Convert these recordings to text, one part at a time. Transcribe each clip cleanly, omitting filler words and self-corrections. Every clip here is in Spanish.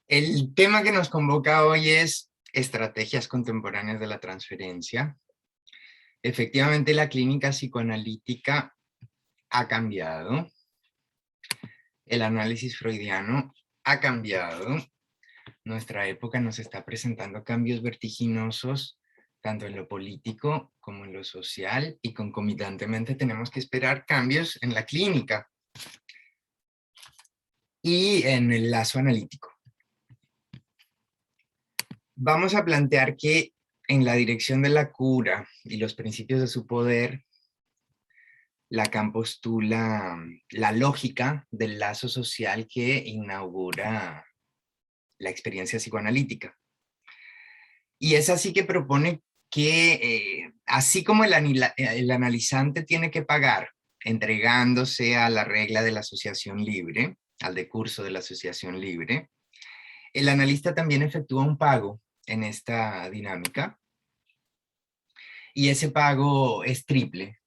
El tema que nos convoca hoy es estrategias contemporáneas de la transferencia. Efectivamente, la clínica psicoanalítica ha cambiado, el análisis freudiano ha cambiado, nuestra época nos está presentando cambios vertiginosos, tanto en lo político como en lo social, y concomitantemente tenemos que esperar cambios en la clínica y en el lazo analítico. Vamos a plantear que en la dirección de la cura y los principios de su poder, Lacan postula la lógica del lazo social que inaugura la experiencia psicoanalítica. Y es así que propone que, así como el analizante tiene que pagar entregándose a la regla de la asociación libre, al decurso de la asociación libre, el analista también efectúa un pago en esta dinámica, y ese pago es triple,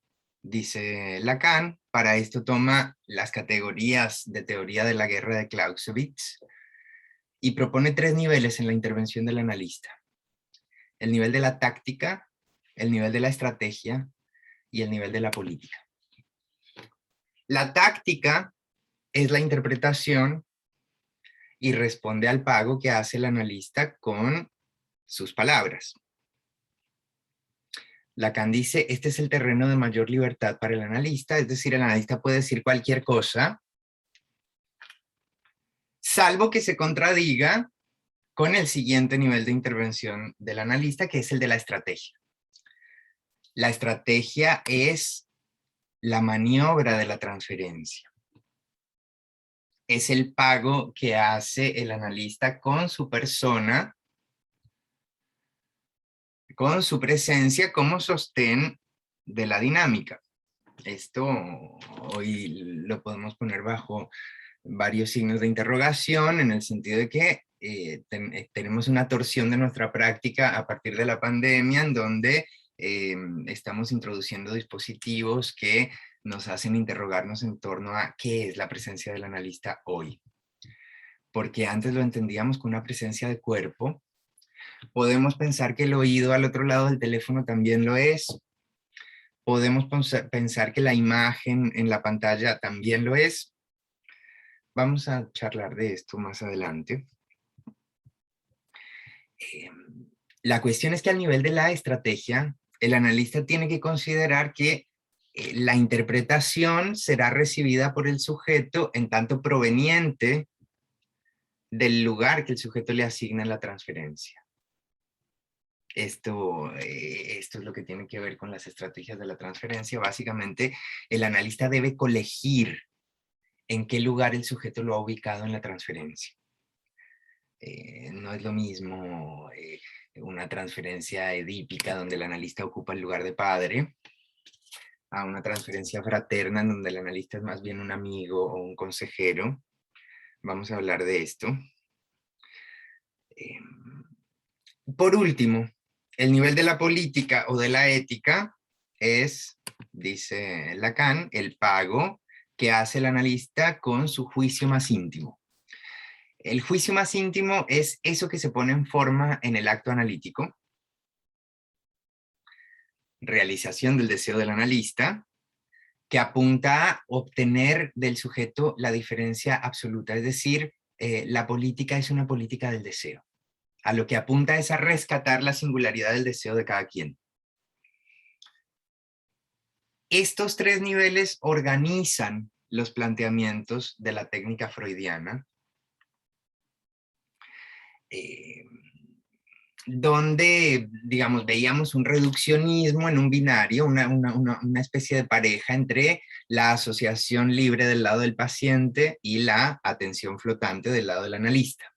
dice Lacan. Para esto toma las categorías de teoría de la guerra de Clausewitz y propone tres niveles en la intervención del analista: el nivel de la táctica, el nivel de la estrategia y el nivel de la política. La táctica es la interpretación y responde al pago que hace el analista con sus palabras. Lacan dice, este es el terreno de mayor libertad para el analista, es decir, el analista puede decir cualquier cosa, salvo que se contradiga con el siguiente nivel de intervención del analista, que es el de la estrategia. La estrategia es la maniobra de la transferencia. Es el pago que hace el analista con su persona, con su presencia como sostén de la dinámica. Esto hoy lo podemos poner bajo varios signos de interrogación, en el sentido de que tenemos una torsión de nuestra práctica a partir de la pandemia, en donde estamos introduciendo dispositivos que nos hacen interrogarnos en torno a qué es la presencia del analista hoy. Porque antes lo entendíamos con una presencia de cuerpo. Podemos pensar que el oído al otro lado del teléfono también lo es. Podemos pensar que la imagen en la pantalla también lo es. Vamos a charlar de esto más adelante. La cuestión es que al nivel de la estrategia, el analista tiene que considerar que la interpretación será recibida por el sujeto en tanto proveniente del lugar que el sujeto le asigna en la transferencia. Esto es lo que tiene que ver con las estrategias de la transferencia. Básicamente, el analista debe colegir en qué lugar el sujeto lo ha ubicado en la transferencia. No es lo mismo una transferencia edípica donde el analista ocupa el lugar de padre, a una transferencia fraterna en donde el analista es más bien un amigo o un consejero. Vamos a hablar de esto. Por último, el nivel de la política o de la ética es, dice Lacan, el pago que hace el analista con su juicio más íntimo. El juicio más íntimo es eso que se pone en forma en el acto analítico, realización del deseo del analista, que apunta a obtener del sujeto la diferencia absoluta, es decir, la política es una política del deseo. A lo que apunta es a rescatar la singularidad del deseo de cada quien. Estos tres niveles organizan los planteamientos de la técnica freudiana, donde, digamos, veíamos un reduccionismo en un binario, una especie de pareja entre la asociación libre del lado del paciente y la atención flotante del lado del analista.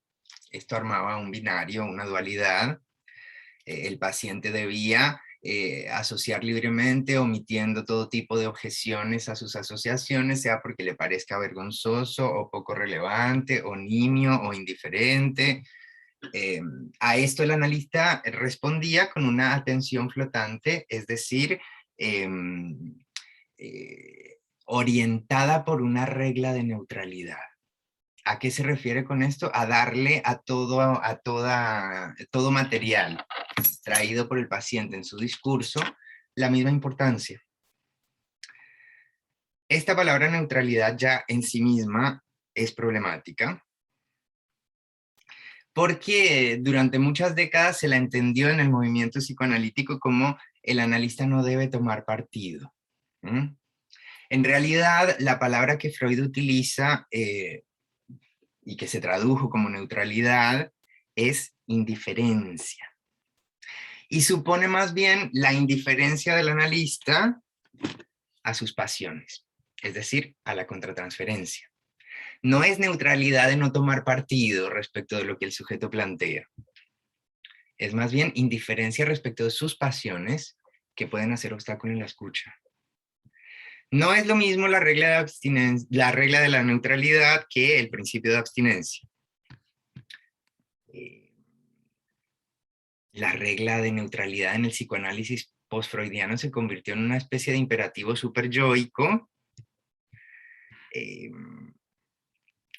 Esto armaba un binario, una dualidad. El paciente debía asociar libremente, omitiendo todo tipo de objeciones a sus asociaciones, sea porque le parezca vergonzoso o poco relevante, o nimio o indiferente. A esto el analista respondía con una atención flotante, es decir, orientada por una regla de neutralidad. ¿A qué se refiere con esto? A darle a todo material traído por el paciente en su discurso la misma importancia. Esta palabra neutralidad ya en sí misma es problemática, porque durante muchas décadas se la entendió en el movimiento psicoanalítico como el analista no debe tomar partido. ¿Mm? En realidad, la palabra que Freud utiliza y que se tradujo como neutralidad es indiferencia. Y supone más bien la indiferencia del analista a sus pasiones, es decir, a la contratransferencia. No es neutralidad de no tomar partido respecto de lo que el sujeto plantea. Es más bien indiferencia respecto de sus pasiones que pueden hacer obstáculo en la escucha. No es lo mismo la regla de abstinencia, la regla de la neutralidad que el principio de abstinencia. La regla de neutralidad en el psicoanálisis post-freudiano se convirtió en una especie de imperativo superyoico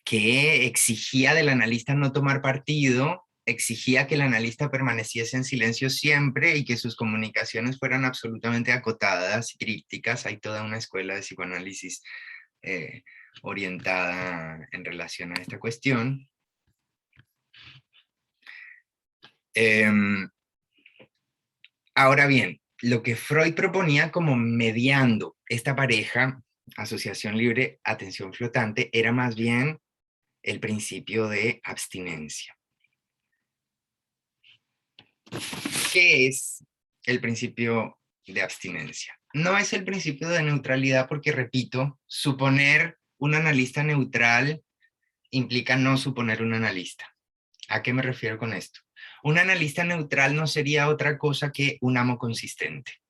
que exigía del analista no tomar partido, exigía que el analista permaneciese en silencio siempre y que sus comunicaciones fueran absolutamente acotadas y crípticas. Hay toda una escuela de psicoanálisis orientada en relación a esta cuestión. Ahora bien, lo que Freud proponía como mediando esta pareja, asociación libre, atención flotante, era más bien el principio de abstinencia. ¿Qué es el principio de abstinencia? No es el principio de neutralidad porque, repito, suponer un analista neutral implica no suponer un analista. ¿A qué me refiero con esto? Un analista neutral no sería otra cosa que un amo consistente.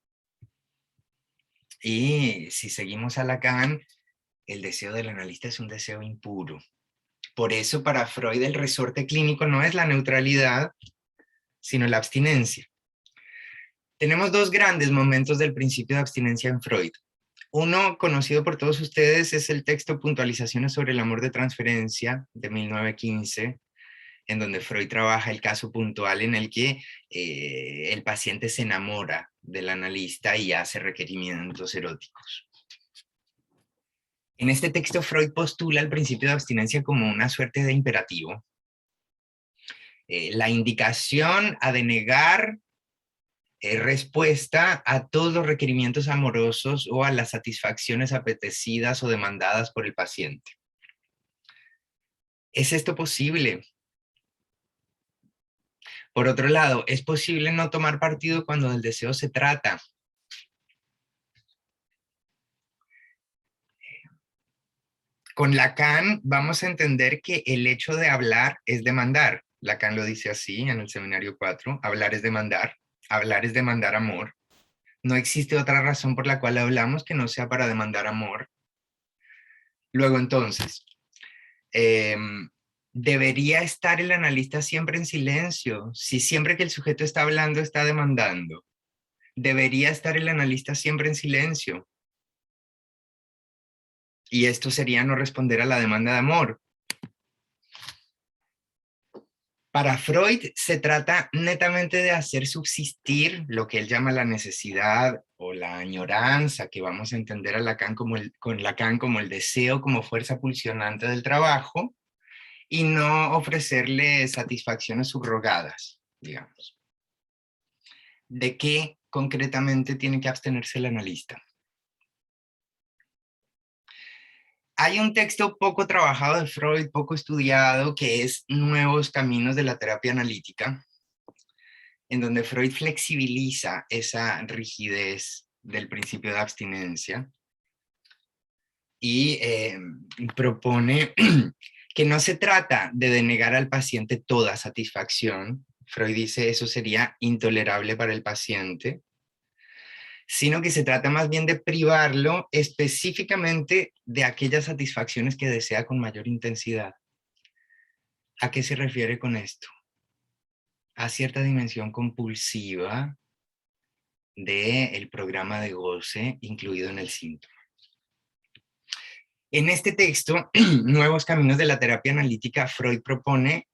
Y si seguimos a Lacan, el deseo del analista es un deseo impuro. Por eso para Freud el resorte clínico no es la neutralidad, sino la abstinencia. Tenemos dos grandes momentos del principio de abstinencia en Freud. Uno, conocido por todos ustedes, es el texto Puntualizaciones sobre el amor de transferencia de 1915, en donde Freud trabaja el caso puntual en el que el paciente se enamora del analista y hace requerimientos eróticos. En este texto Freud postula el principio de abstinencia como una suerte de imperativo. La indicación a denegar respuesta a todos los requerimientos amorosos o a las satisfacciones apetecidas o demandadas por el paciente. ¿Es esto posible? Por otro lado, ¿es posible no tomar partido cuando del deseo se trata? Con Lacan vamos a entender que el hecho de hablar es demandar. Lacan lo dice así en el Seminario 4, hablar es demandar amor. No existe otra razón por la cual hablamos que no sea para demandar amor. Luego entonces, ¿debería estar el analista siempre en silencio? Si siempre que el sujeto está hablando está demandando, ¿debería estar el analista siempre en silencio? Y esto sería no responder a la demanda de amor. Para Freud se trata netamente de hacer subsistir lo que él llama la necesidad o la añoranza, que vamos a entender a Lacan con Lacan como el deseo como fuerza pulsionante del trabajo, y no ofrecerle satisfacciones subrogadas, digamos. ¿De qué concretamente tiene que abstenerse el analista? Hay un texto poco trabajado de Freud, poco estudiado, que es Nuevos Caminos de la Terapia Analítica, en donde Freud flexibiliza esa rigidez del principio de abstinencia y propone que no se trata de denegar al paciente toda satisfacción. Freud dice eso sería intolerable para el paciente, sino que se trata más bien de privarlo específicamente de aquellas satisfacciones que desea con mayor intensidad. ¿A qué se refiere con esto? A cierta dimensión compulsiva del programa de goce incluido en el síntoma. En este texto, Nuevos Caminos de la Terapia Analítica, Freud propone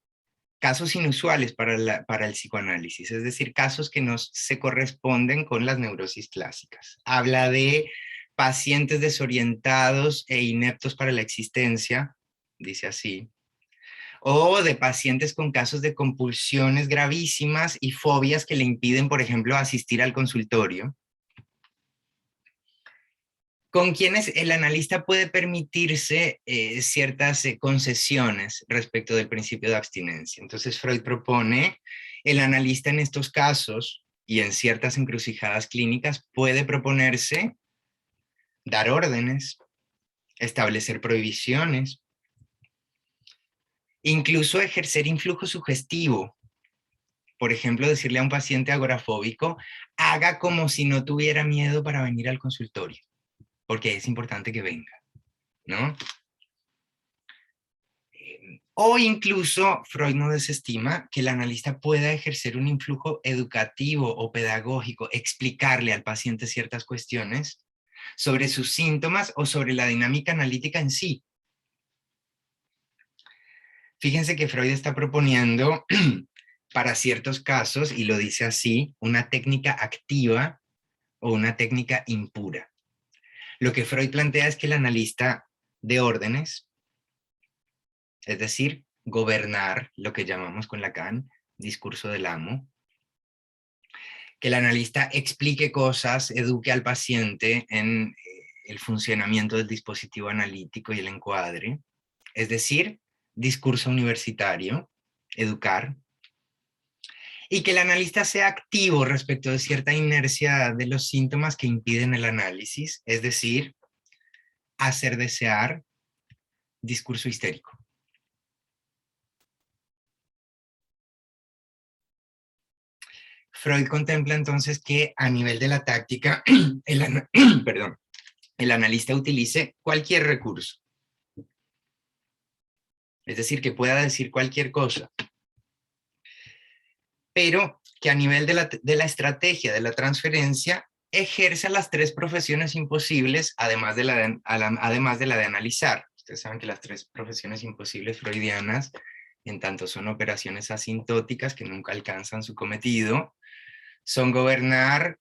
casos inusuales para el psicoanálisis, es decir, casos que no se corresponden con las neurosis clásicas. Habla de pacientes desorientados e ineptos para la existencia, dice así, o de pacientes con casos de compulsiones gravísimas y fobias que le impiden, por ejemplo, asistir al consultorio, con quienes el analista puede permitirse ciertas concesiones respecto del principio de abstinencia. Entonces Freud propone, el analista en estos casos y en ciertas encrucijadas clínicas puede proponerse dar órdenes, establecer prohibiciones, incluso ejercer influjo sugestivo. Por ejemplo, decirle a un paciente agorafóbico, haga como si no tuviera miedo para venir al consultorio, porque es importante que venga, ¿no? O incluso Freud no desestima que el analista pueda ejercer un influjo educativo o pedagógico, explicarle al paciente ciertas cuestiones sobre sus síntomas o sobre la dinámica analítica en sí. Fíjense que Freud está proponiendo para ciertos casos, y lo dice así, una técnica activa o una técnica impura. Lo que Freud plantea es que el analista de órdenes, es decir, gobernar, lo que llamamos con Lacan, discurso del amo, que el analista explique cosas, eduque al paciente en el funcionamiento del dispositivo analítico y el encuadre, es decir, discurso universitario, educar, y que el analista sea activo respecto de cierta inercia de los síntomas que impiden el análisis, es decir, hacer desear, discurso histérico. Freud contempla entonces que a nivel de la táctica, perdón, el analista utilice cualquier recurso, es decir, que pueda decir cualquier cosa, pero que a nivel de la estrategia de la transferencia ejerza las tres profesiones imposibles, además de además de la de analizar. Ustedes saben que las tres profesiones imposibles freudianas, en tanto son operaciones asintóticas que nunca alcanzan su cometido, son gobernar,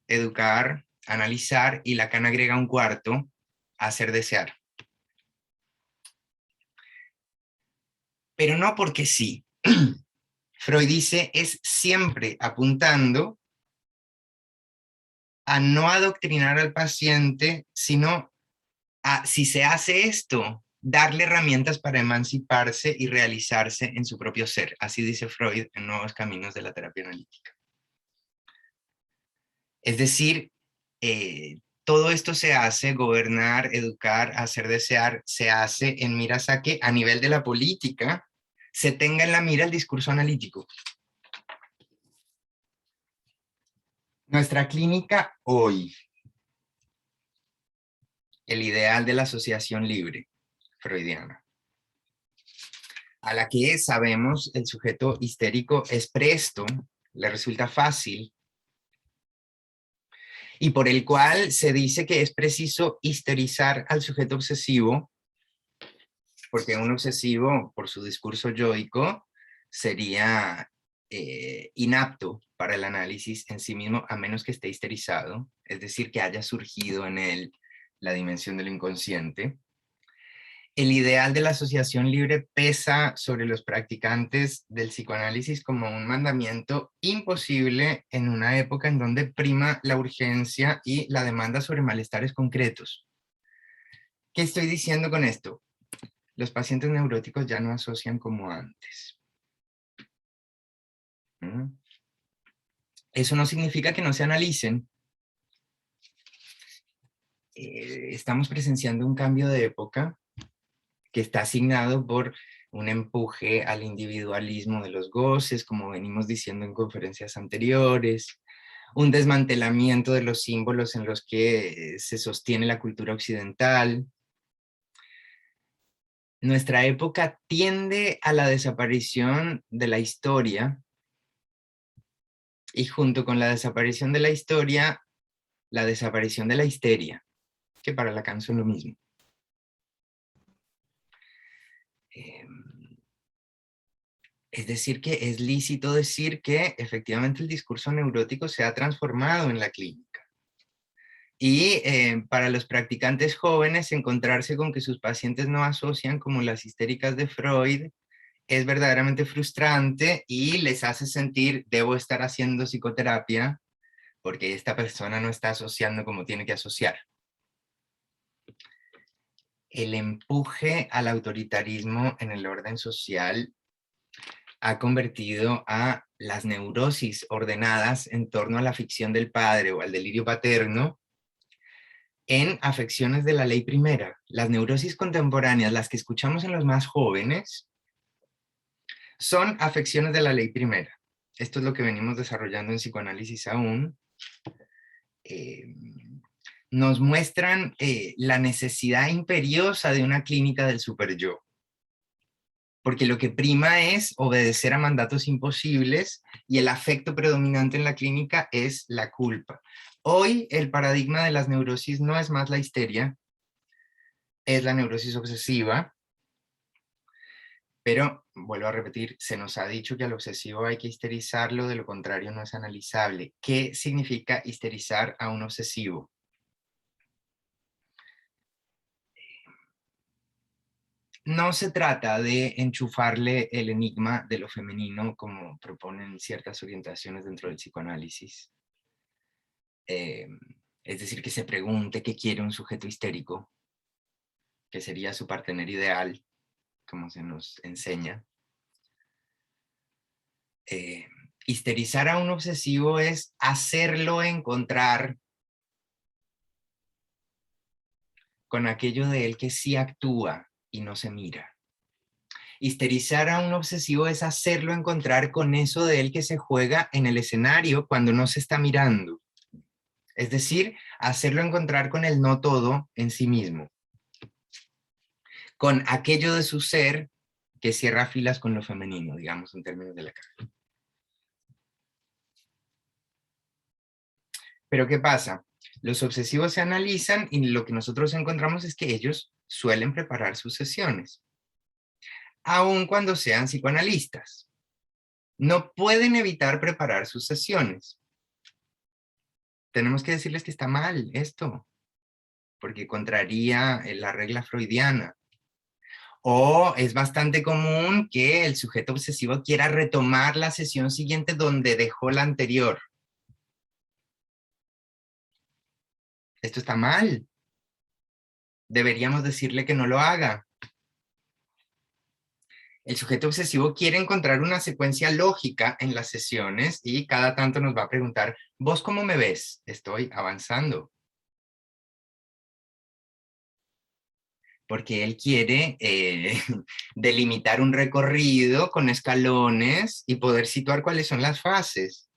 educar, analizar, y Lacan agrega un cuarto, hacer desear. Pero no porque sí. Freud dice, es siempre apuntando a no adoctrinar al paciente, sino a, si se hace esto, darle herramientas para emanciparse y realizarse en su propio ser. Así dice Freud en Nuevos Caminos de la Terapia Analítica. Es decir, todo esto se hace, gobernar, educar, hacer desear, se hace en miras a que a nivel de la política se tenga en la mira el discurso analítico. Nuestra clínica hoy, el ideal de la asociación libre freudiana, a la que sabemos el sujeto histérico es presto, le resulta fácil, y por el cual se dice que es preciso histerizar al sujeto obsesivo, porque un obsesivo, por su discurso yoico, sería inapto para el análisis en sí mismo, a menos que esté histerizado, es decir, que haya surgido en él la dimensión del inconsciente. El ideal de la asociación libre pesa sobre los practicantes del psicoanálisis como un mandamiento imposible en una época en donde prima la urgencia y la demanda sobre malestares concretos. ¿Qué estoy diciendo con esto? Los pacientes neuróticos ya no asocian como antes. Eso no significa que no se analicen. Estamos presenciando un cambio de época que está asignado por un empuje al individualismo de los goces, como venimos diciendo en conferencias anteriores, un desmantelamiento de los símbolos en los que se sostiene la cultura occidental. Nuestra época tiende a la desaparición de la historia, y junto con la desaparición de la historia, la desaparición de la histeria, que para Lacan son lo mismo. Es decir, que es lícito decir que efectivamente el discurso neurótico se ha transformado en la clínica. Y para los practicantes jóvenes, encontrarse con que sus pacientes no asocian como las histéricas de Freud es verdaderamente frustrante y les hace sentir, debo estar haciendo psicoterapia porque esta persona no está asociando como tiene que asociar. El empuje al autoritarismo en el orden social ha convertido a las neurosis ordenadas en torno a la ficción del padre o al delirio paterno en afecciones de la ley primera. Las neurosis contemporáneas, las que escuchamos en los más jóvenes, son afecciones de la ley primera. Esto es lo que venimos desarrollando en psicoanálisis aún. Nos muestran la necesidad imperiosa de una clínica del superyo. Porque lo que prima es obedecer a mandatos imposibles y el afecto predominante en la clínica es la culpa. Hoy el paradigma de las neurosis no es más la histeria, es la neurosis obsesiva, pero, vuelvo a repetir, se nos ha dicho que al obsesivo hay que histerizarlo, de lo contrario no es analizable. ¿Qué significa histerizar a un obsesivo? No se trata de enchufarle el enigma de lo femenino como proponen ciertas orientaciones dentro del psicoanálisis. Es decir, que se pregunte qué quiere un sujeto histérico, que sería su partener ideal, como se nos enseña. Histerizar a un obsesivo es hacerlo encontrar con aquello de él que sí actúa y no se mira. Histerizar a un obsesivo es hacerlo encontrar con eso de él que se juega en el escenario cuando no se está mirando. Es decir, hacerlo encontrar con el no todo en sí mismo. Con aquello de su ser que cierra filas con lo femenino, digamos, en términos de la carga. Pero ¿qué pasa? Los obsesivos se analizan y lo que nosotros encontramos es que ellos suelen preparar sus sesiones, aun cuando sean psicoanalistas. No pueden evitar preparar sus sesiones. Tenemos que decirles que está mal esto, porque contraría la regla freudiana. O es bastante común que el sujeto obsesivo quiera retomar la sesión siguiente donde dejó la anterior. Esto está mal. Deberíamos decirle que no lo haga. El sujeto obsesivo quiere encontrar una secuencia lógica en las sesiones y cada tanto nos va a preguntar, ¿vos cómo me ves? Estoy avanzando. Porque él quiere delimitar un recorrido con escalones y poder situar cuáles son las fases.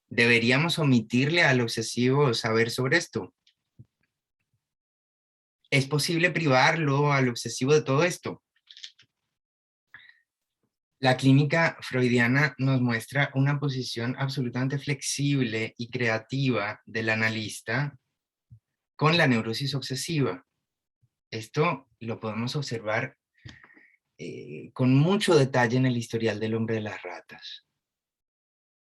¿Deberíamos omitirle al obsesivo saber sobre esto? ¿Es posible privarlo al obsesivo de todo esto? La clínica freudiana nos muestra una posición absolutamente flexible y creativa del analista con la neurosis obsesiva. Esto lo podemos observar con mucho detalle en el historial del hombre de las ratas.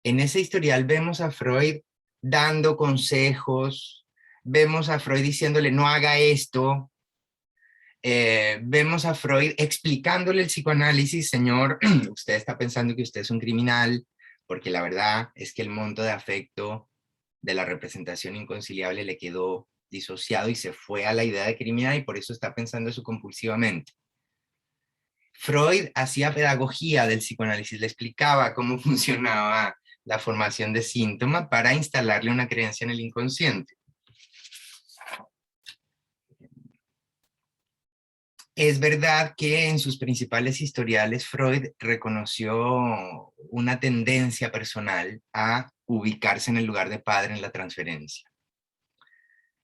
En ese historial vemos a Freud dando consejos, vemos a Freud diciéndole no haga esto, vemos a Freud explicándole el psicoanálisis, señor, usted está pensando que usted es un criminal, porque la verdad es que el monto de afecto de la representación inconciliable le quedó disociado y se fue a la idea de criminal y por eso está pensando eso compulsivamente. Freud hacía pedagogía del psicoanálisis, le explicaba cómo funcionaba la formación de síntoma para instalarle una creencia en el inconsciente. Es verdad que en sus principales historiales Freud reconoció una tendencia personal a ubicarse en el lugar de padre en la transferencia.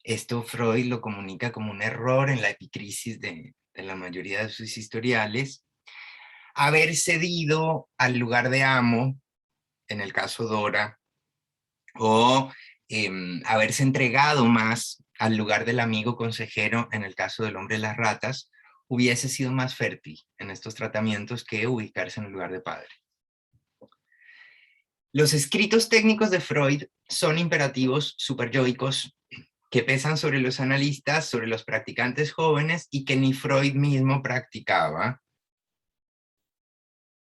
Esto Freud lo comunica como un error en la epicrisis de la mayoría de sus historiales. Haber cedido al lugar de amo, en el caso Dora, o haberse entregado más al lugar del amigo consejero, en el caso del hombre de las ratas, hubiese sido más fértil en estos tratamientos que ubicarse en el lugar de padre. Los escritos técnicos de Freud son imperativos superyoicos que pesan sobre los analistas, sobre los practicantes jóvenes y que ni Freud mismo practicaba.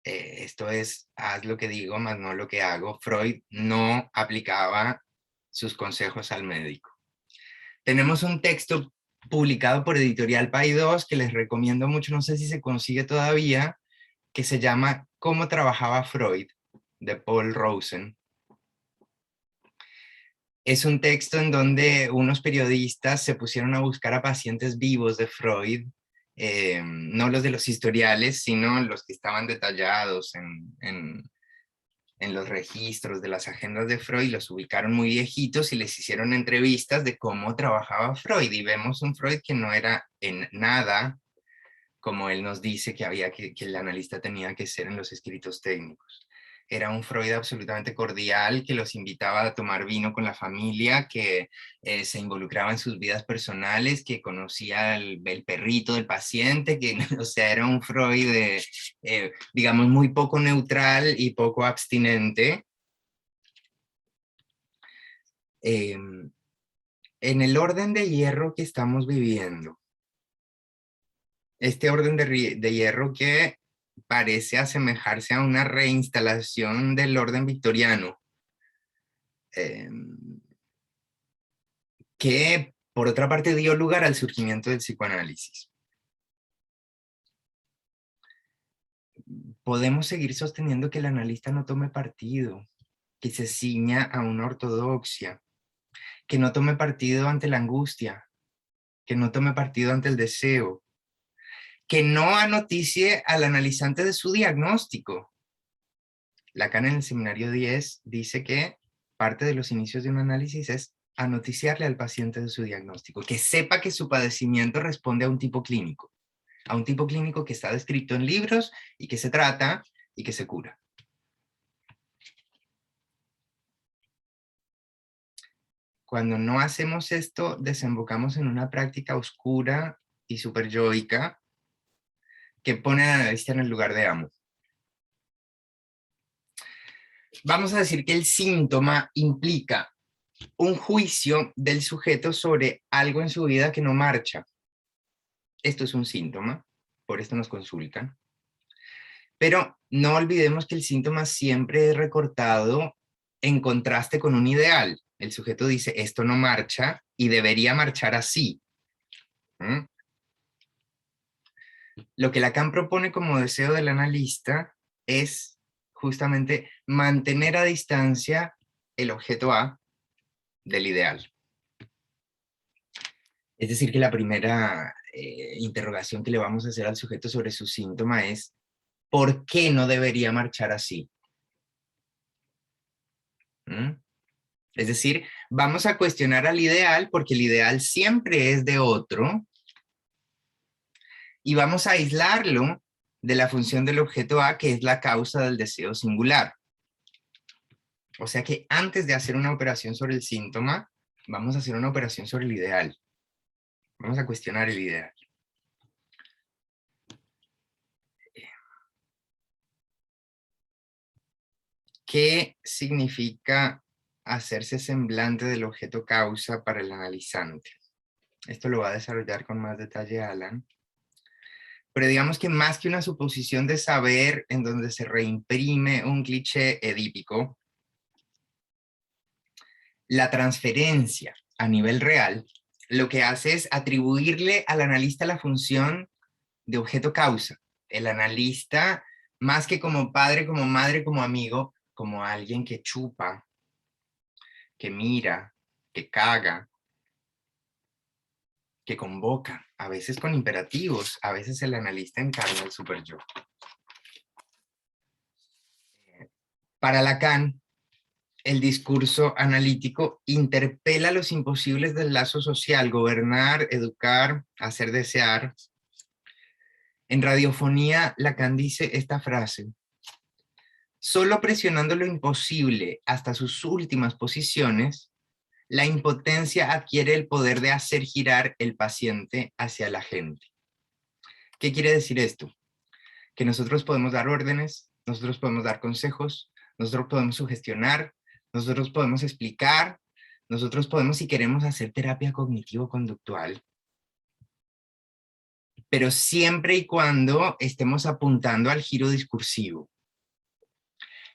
Esto es, haz lo que digo, más no lo que hago. Freud no aplicaba sus consejos al médico. Tenemos un texto publicado por Editorial Paidós que les recomiendo mucho, no sé si se consigue todavía, que se llama ¿Cómo trabajaba Freud?, de Paul Rosen. Es un texto en donde unos periodistas se pusieron a buscar a pacientes vivos de Freud, no los de los historiales, sino los que estaban detallados en los registros de las agendas de Freud, los ubicaron muy viejitos y les hicieron entrevistas de cómo trabajaba Freud. Y vemos un Freud que no era en nada como él nos dice que que el analista tenía que ser en los escritos técnicos. Era un Freud absolutamente cordial, que los invitaba a tomar vino con la familia, que se involucraba en sus vidas personales, que conocía el perrito del paciente, que, o sea, era un Freud, digamos, muy poco neutral y poco abstinente. En el orden de hierro que estamos viviendo, este orden de hierro que parece asemejarse a una reinstalación del orden victoriano, que por otra parte dio lugar al surgimiento del psicoanálisis. Podemos seguir sosteniendo que el analista no tome partido, que se ciña a una ortodoxia, que no tome partido ante la angustia, que no tome partido ante el deseo, que no anoticie al analizante de su diagnóstico. Lacan en el seminario 10 dice que parte de los inicios de un análisis es anoticiarle al paciente de su diagnóstico, que sepa que su padecimiento responde a un tipo clínico que está descrito en libros y que se trata y que se cura. Cuando no hacemos esto, desembocamos en una práctica oscura y superyoica que pone al analista en el lugar de amo. Vamos a decir que el síntoma implica un juicio del sujeto sobre algo en su vida que no marcha. Esto es un síntoma, por esto nos consultan. Pero no olvidemos que el síntoma siempre es recortado en contraste con un ideal. El sujeto dice, esto no marcha y debería marchar así. ¿Mm? Lo que Lacan propone como deseo del analista es justamente mantener a distancia el objeto A del ideal. Es decir, que la primera interrogación que le vamos a hacer al sujeto sobre su síntoma es ¿por qué no debería marchar así? ¿Mm? Es decir, vamos a cuestionar al ideal porque el ideal siempre es de otro y vamos a aislarlo de la función del objeto A, que es la causa del deseo singular. O sea que antes de hacer una operación sobre el síntoma, vamos a hacer una operación sobre el ideal. Vamos a cuestionar el ideal. ¿Qué significa hacerse semblante del objeto causa para el analizante? Esto lo va a desarrollar con más detalle Alan. Pero digamos que más que una suposición de saber en donde se reimprime un cliché edípico, la transferencia a nivel real lo que hace es atribuirle al analista la función de objeto causa. El analista, más que como padre, como madre, como amigo, como alguien que chupa, que mira, que caga, que convoca, a veces con imperativos, a veces el analista encarna el superyo. Para Lacan, el discurso analítico interpela los imposibles del lazo social, gobernar, educar, hacer desear. En Radiofonía, Lacan dice esta frase: solo presionando lo imposible hasta sus últimas posiciones, la impotencia adquiere el poder de hacer girar el paciente hacia la gente. ¿Qué quiere decir esto? Que nosotros podemos dar órdenes, nosotros podemos dar consejos, nosotros podemos sugestionar, nosotros podemos explicar, nosotros podemos, si queremos, hacer terapia cognitivo-conductual, pero siempre y cuando estemos apuntando al giro discursivo.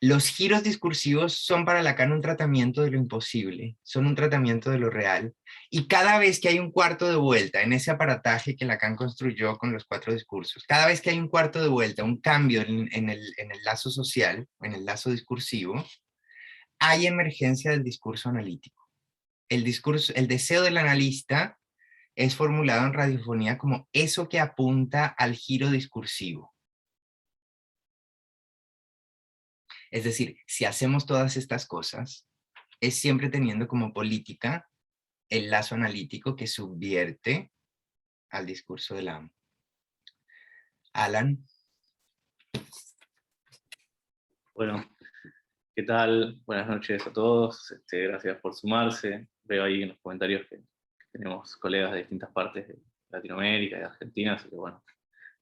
Los giros discursivos son para Lacan un tratamiento de lo imposible, son un tratamiento de lo real. Y cada vez que hay un cuarto de vuelta en ese aparataje que Lacan construyó con los 4 discursos, cada vez que hay un cuarto de vuelta, un cambio en el lazo social, en el lazo discursivo, hay emergencia del discurso analítico. El deseo del analista es formulado en radiofonía como eso que apunta al giro discursivo. Es decir, si hacemos todas estas cosas, es siempre teniendo como política el lazo analítico que subvierte al discurso del amo. Alan. Bueno, ¿qué tal? Buenas noches a todos. Gracias por sumarse. Veo ahí en los comentarios que tenemos colegas de distintas partes de Latinoamérica y de Argentina, así que bueno,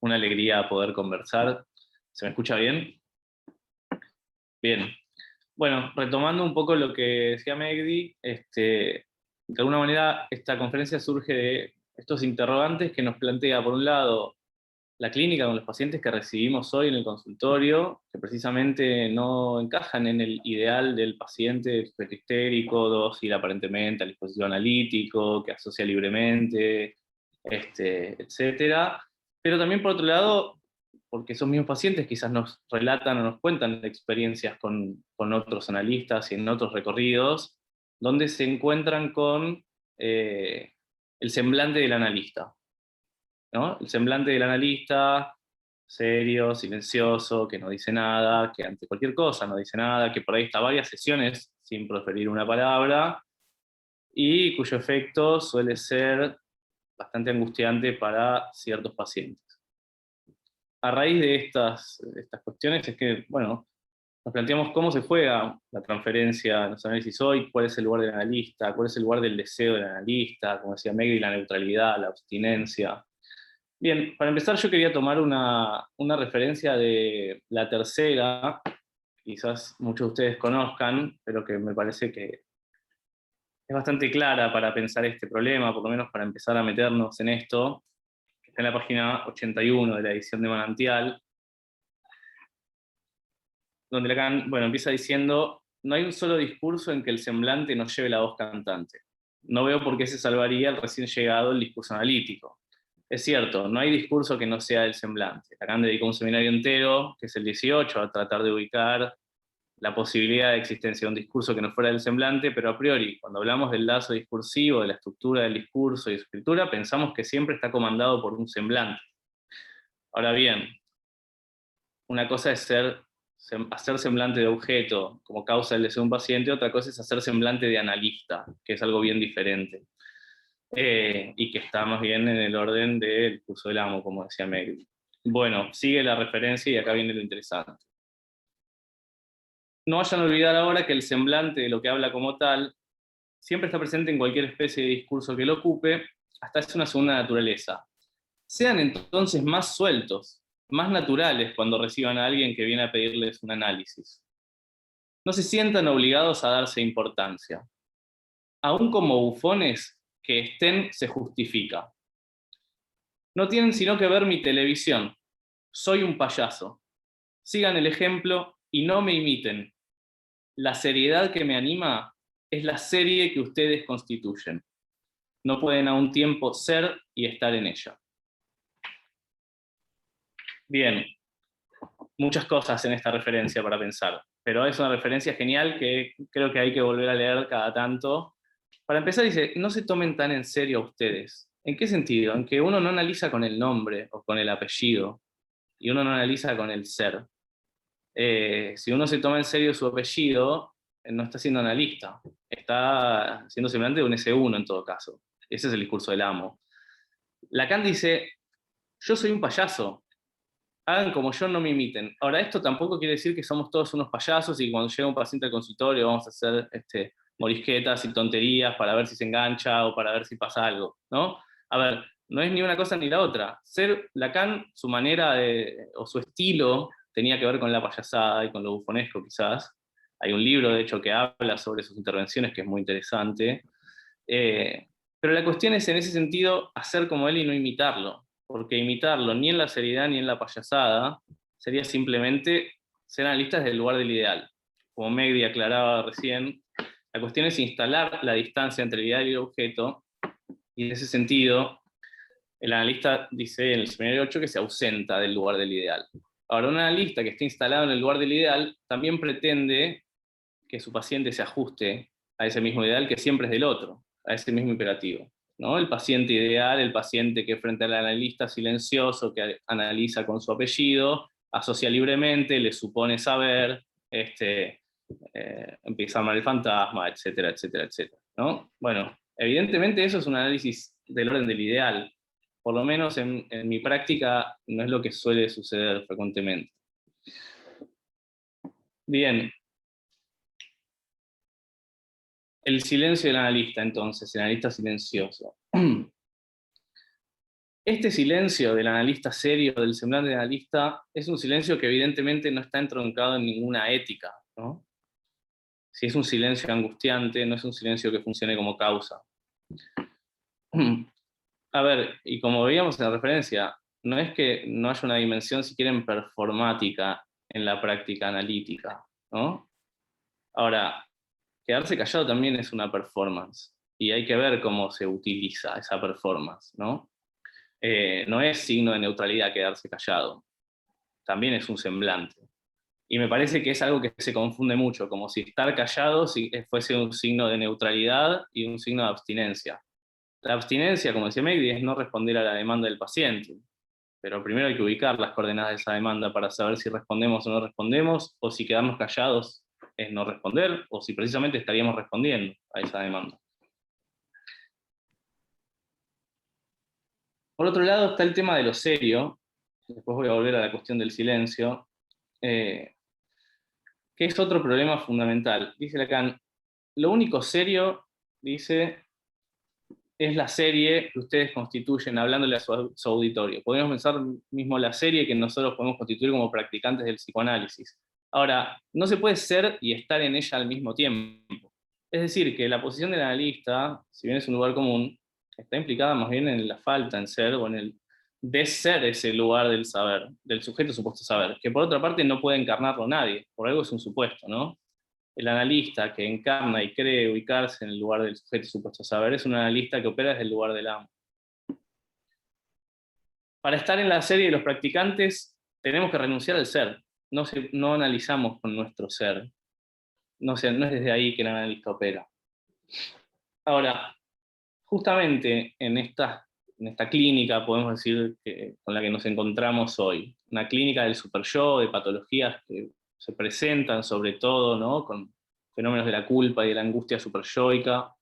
una alegría poder conversar. ¿Se me escucha bien? Bien. Bueno, retomando un poco lo que decía Megdi, de alguna manera esta conferencia surge de estos interrogantes que nos plantea, por un lado, la clínica con los pacientes que recibimos hoy en el consultorio, que precisamente no encajan en el ideal del paciente sujeto histérico, dócil aparentemente, al dispositivo analítico, que asocia libremente, etcétera. Pero también, por otro lado, porque esos mismos pacientes quizás nos relatan o nos cuentan experiencias con otros analistas y en otros recorridos, donde se encuentran con el semblante del analista, ¿no? El semblante del analista, serio, silencioso, que no dice nada, que ante cualquier cosa no dice nada, que por ahí está varias sesiones sin proferir una palabra, y cuyo efecto suele ser bastante angustiante para ciertos pacientes. A raíz de estas cuestiones es que, bueno, nos planteamos cómo se juega la transferencia en los análisis hoy, cuál es el lugar del analista, cuál es el lugar del deseo del analista, como decía Megri, la neutralidad, la abstinencia. Bien, para empezar yo quería tomar una referencia de la tercera, quizás muchos de ustedes conozcan, pero que me parece que es bastante clara para pensar este problema, por lo menos para empezar a meternos en esto, que está en la página 81 de la edición de Manantial, donde Lacan, bueno, empieza diciendo: no hay un solo discurso en que el semblante no lleve la voz cantante. No veo por qué se salvaría el recién llegado el discurso analítico. Es cierto, no hay discurso que no sea el semblante. Lacan dedicó un seminario entero, que es el 18, a tratar de ubicar la posibilidad de existencia de un discurso que no fuera del semblante, pero a priori, cuando hablamos del lazo discursivo, de la estructura del discurso y su escritura, pensamos que siempre está comandado por un semblante. Ahora bien, una cosa es hacer semblante de objeto como causa del deseo de un paciente, otra cosa es hacer semblante de analista, que es algo bien diferente. Y que está más bien en el orden del discurso del amo, como decía Megri. Bueno, sigue la referencia y acá viene lo interesante. No vayan a olvidar ahora que el semblante de lo que habla como tal siempre está presente en cualquier especie de discurso que lo ocupe, hasta es una segunda naturaleza. Sean entonces más sueltos, más naturales cuando reciban a alguien que viene a pedirles un análisis. No se sientan obligados a darse importancia. Aún como bufones, que estén se justifica. No tienen sino que ver mi televisión. Soy un payaso. Sigan el ejemplo y no me imiten. La seriedad que me anima es la serie que ustedes constituyen. No pueden a un tiempo ser y estar en ella. Bien, muchas cosas en esta referencia para pensar, pero es una referencia genial que creo que hay que volver a leer cada tanto. Para empezar dice: no se tomen tan en serio a ustedes. ¿En qué sentido? En que uno no analiza con el nombre o con el apellido, y uno no analiza con el ser. Si uno se toma en serio su apellido, no está siendo analista, está siendo semblante de un S1 en todo caso. Ese es el discurso del amo. Lacan dice: yo soy un payaso, hagan como yo, no me imiten. Ahora, esto tampoco quiere decir que somos todos unos payasos y cuando llega un paciente al consultorio vamos a hacer morisquetas y tonterías para ver si se engancha o para ver si pasa algo, ¿no? A ver, no es ni una cosa ni la otra. Lacan, su manera o su estilo tenía que ver con la payasada y con lo bufonesco quizás. Hay un libro, de hecho, que habla sobre sus intervenciones, que es muy interesante. Pero la cuestión es, en ese sentido, hacer como él y no imitarlo, porque imitarlo ni en la seriedad ni en la payasada sería simplemente ser analistas del lugar del ideal. Como Megdi aclaraba recién, la cuestión es instalar la distancia entre el ideal y el objeto, y en ese sentido, el analista dice en el seminario 8 que se ausenta del lugar del ideal. Ahora, un analista que esté instalado en el lugar del ideal también pretende que su paciente se ajuste a ese mismo ideal que siempre es del otro, a ese mismo imperativo, ¿no? El paciente ideal, el paciente que frente al analista silencioso, que analiza con su apellido, asocia libremente, le supone saber, empieza a armar el fantasma, etcétera, etcétera, etcétera, ¿no? Bueno, evidentemente eso es un análisis del orden del ideal. Por lo menos en mi práctica no es lo que suele suceder frecuentemente. Bien, el silencio del analista, entonces, el analista silencioso. Este silencio del analista serio, del semblante del analista, es un silencio que evidentemente no está entroncado en ninguna ética, ¿no? Si es un silencio angustiante, no es un silencio que funcione como causa. A ver, y como veíamos en la referencia, no es que no haya una dimensión, si quieren, performática en la práctica analítica, ¿no? Ahora, quedarse callado también es una performance, y hay que ver cómo se utiliza esa performance, ¿no? No es signo de neutralidad quedarse callado, también es un semblante. Y me parece que es algo que se confunde mucho, como si estar callado fuese un signo de neutralidad y un signo de abstinencia. La abstinencia, como decía Megdi, es no responder a la demanda del paciente, pero primero hay que ubicar las coordenadas de esa demanda para saber si respondemos o no respondemos, o si quedarnos callados es no responder, o si precisamente estaríamos respondiendo a esa demanda. Por otro lado está el tema de lo serio, después voy a volver a la cuestión del silencio, que es otro problema fundamental. Dice Lacan, lo único serio, dice, es la serie que ustedes constituyen hablándole a su auditorio. Podemos pensar mismo la serie que nosotros podemos constituir como practicantes del psicoanálisis. Ahora, no se puede ser y estar en ella al mismo tiempo. Es decir, que la posición del analista, si bien es un lugar común, está implicada más bien en la falta en ser o en el de ser ese lugar del saber, del sujeto supuesto saber, que por otra parte no puede encarnarlo nadie, por algo es un supuesto, ¿no? El analista que encarna y cree ubicarse en el lugar del sujeto supuesto saber es un analista que opera desde el lugar del amo. Para estar en la serie de los practicantes tenemos que renunciar al ser, no analizamos con nuestro ser, no es desde ahí que el analista opera. Ahora, justamente en esta clínica, podemos decir, con la que nos encontramos hoy, una clínica del superyo, de patologías que se presentan sobre todo, ¿no?, con fenómenos de la culpa y de la angustia superyoica.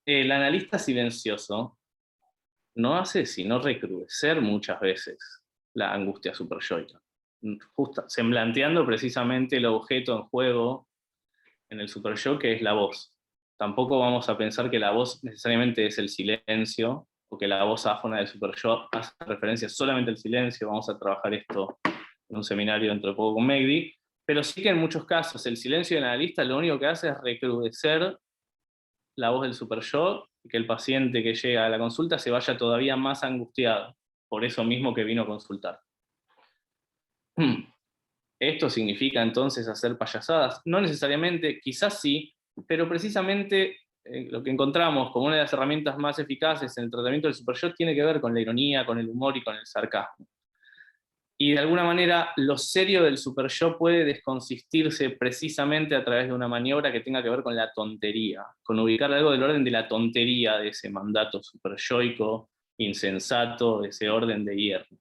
El analista silencioso no hace sino recrudecer muchas veces la angustia superyoica, semblanteando precisamente el objeto en juego en el superyo, que es la voz. Tampoco vamos a pensar que la voz necesariamente es el silencio, o que la voz áfona del superyo hace referencia solamente al silencio. Vamos a trabajar esto en un seminario dentro de poco con Megdi, pero sí que en muchos casos el silencio del analista lo único que hace es recrudecer la voz del superyo, y que el paciente que llega a la consulta se vaya todavía más angustiado, por eso mismo que vino a consultar. ¿Esto significa entonces hacer payasadas? No necesariamente, quizás sí, pero precisamente lo que encontramos como una de las herramientas más eficaces en el tratamiento del superyo tiene que ver con la ironía, con el humor y con el sarcasmo. Y de alguna manera lo serio del superyo puede desconsistirse precisamente a través de una maniobra que tenga que ver con la tontería, con ubicar algo del orden de la tontería de ese mandato superyoico, insensato, de ese orden de hierro.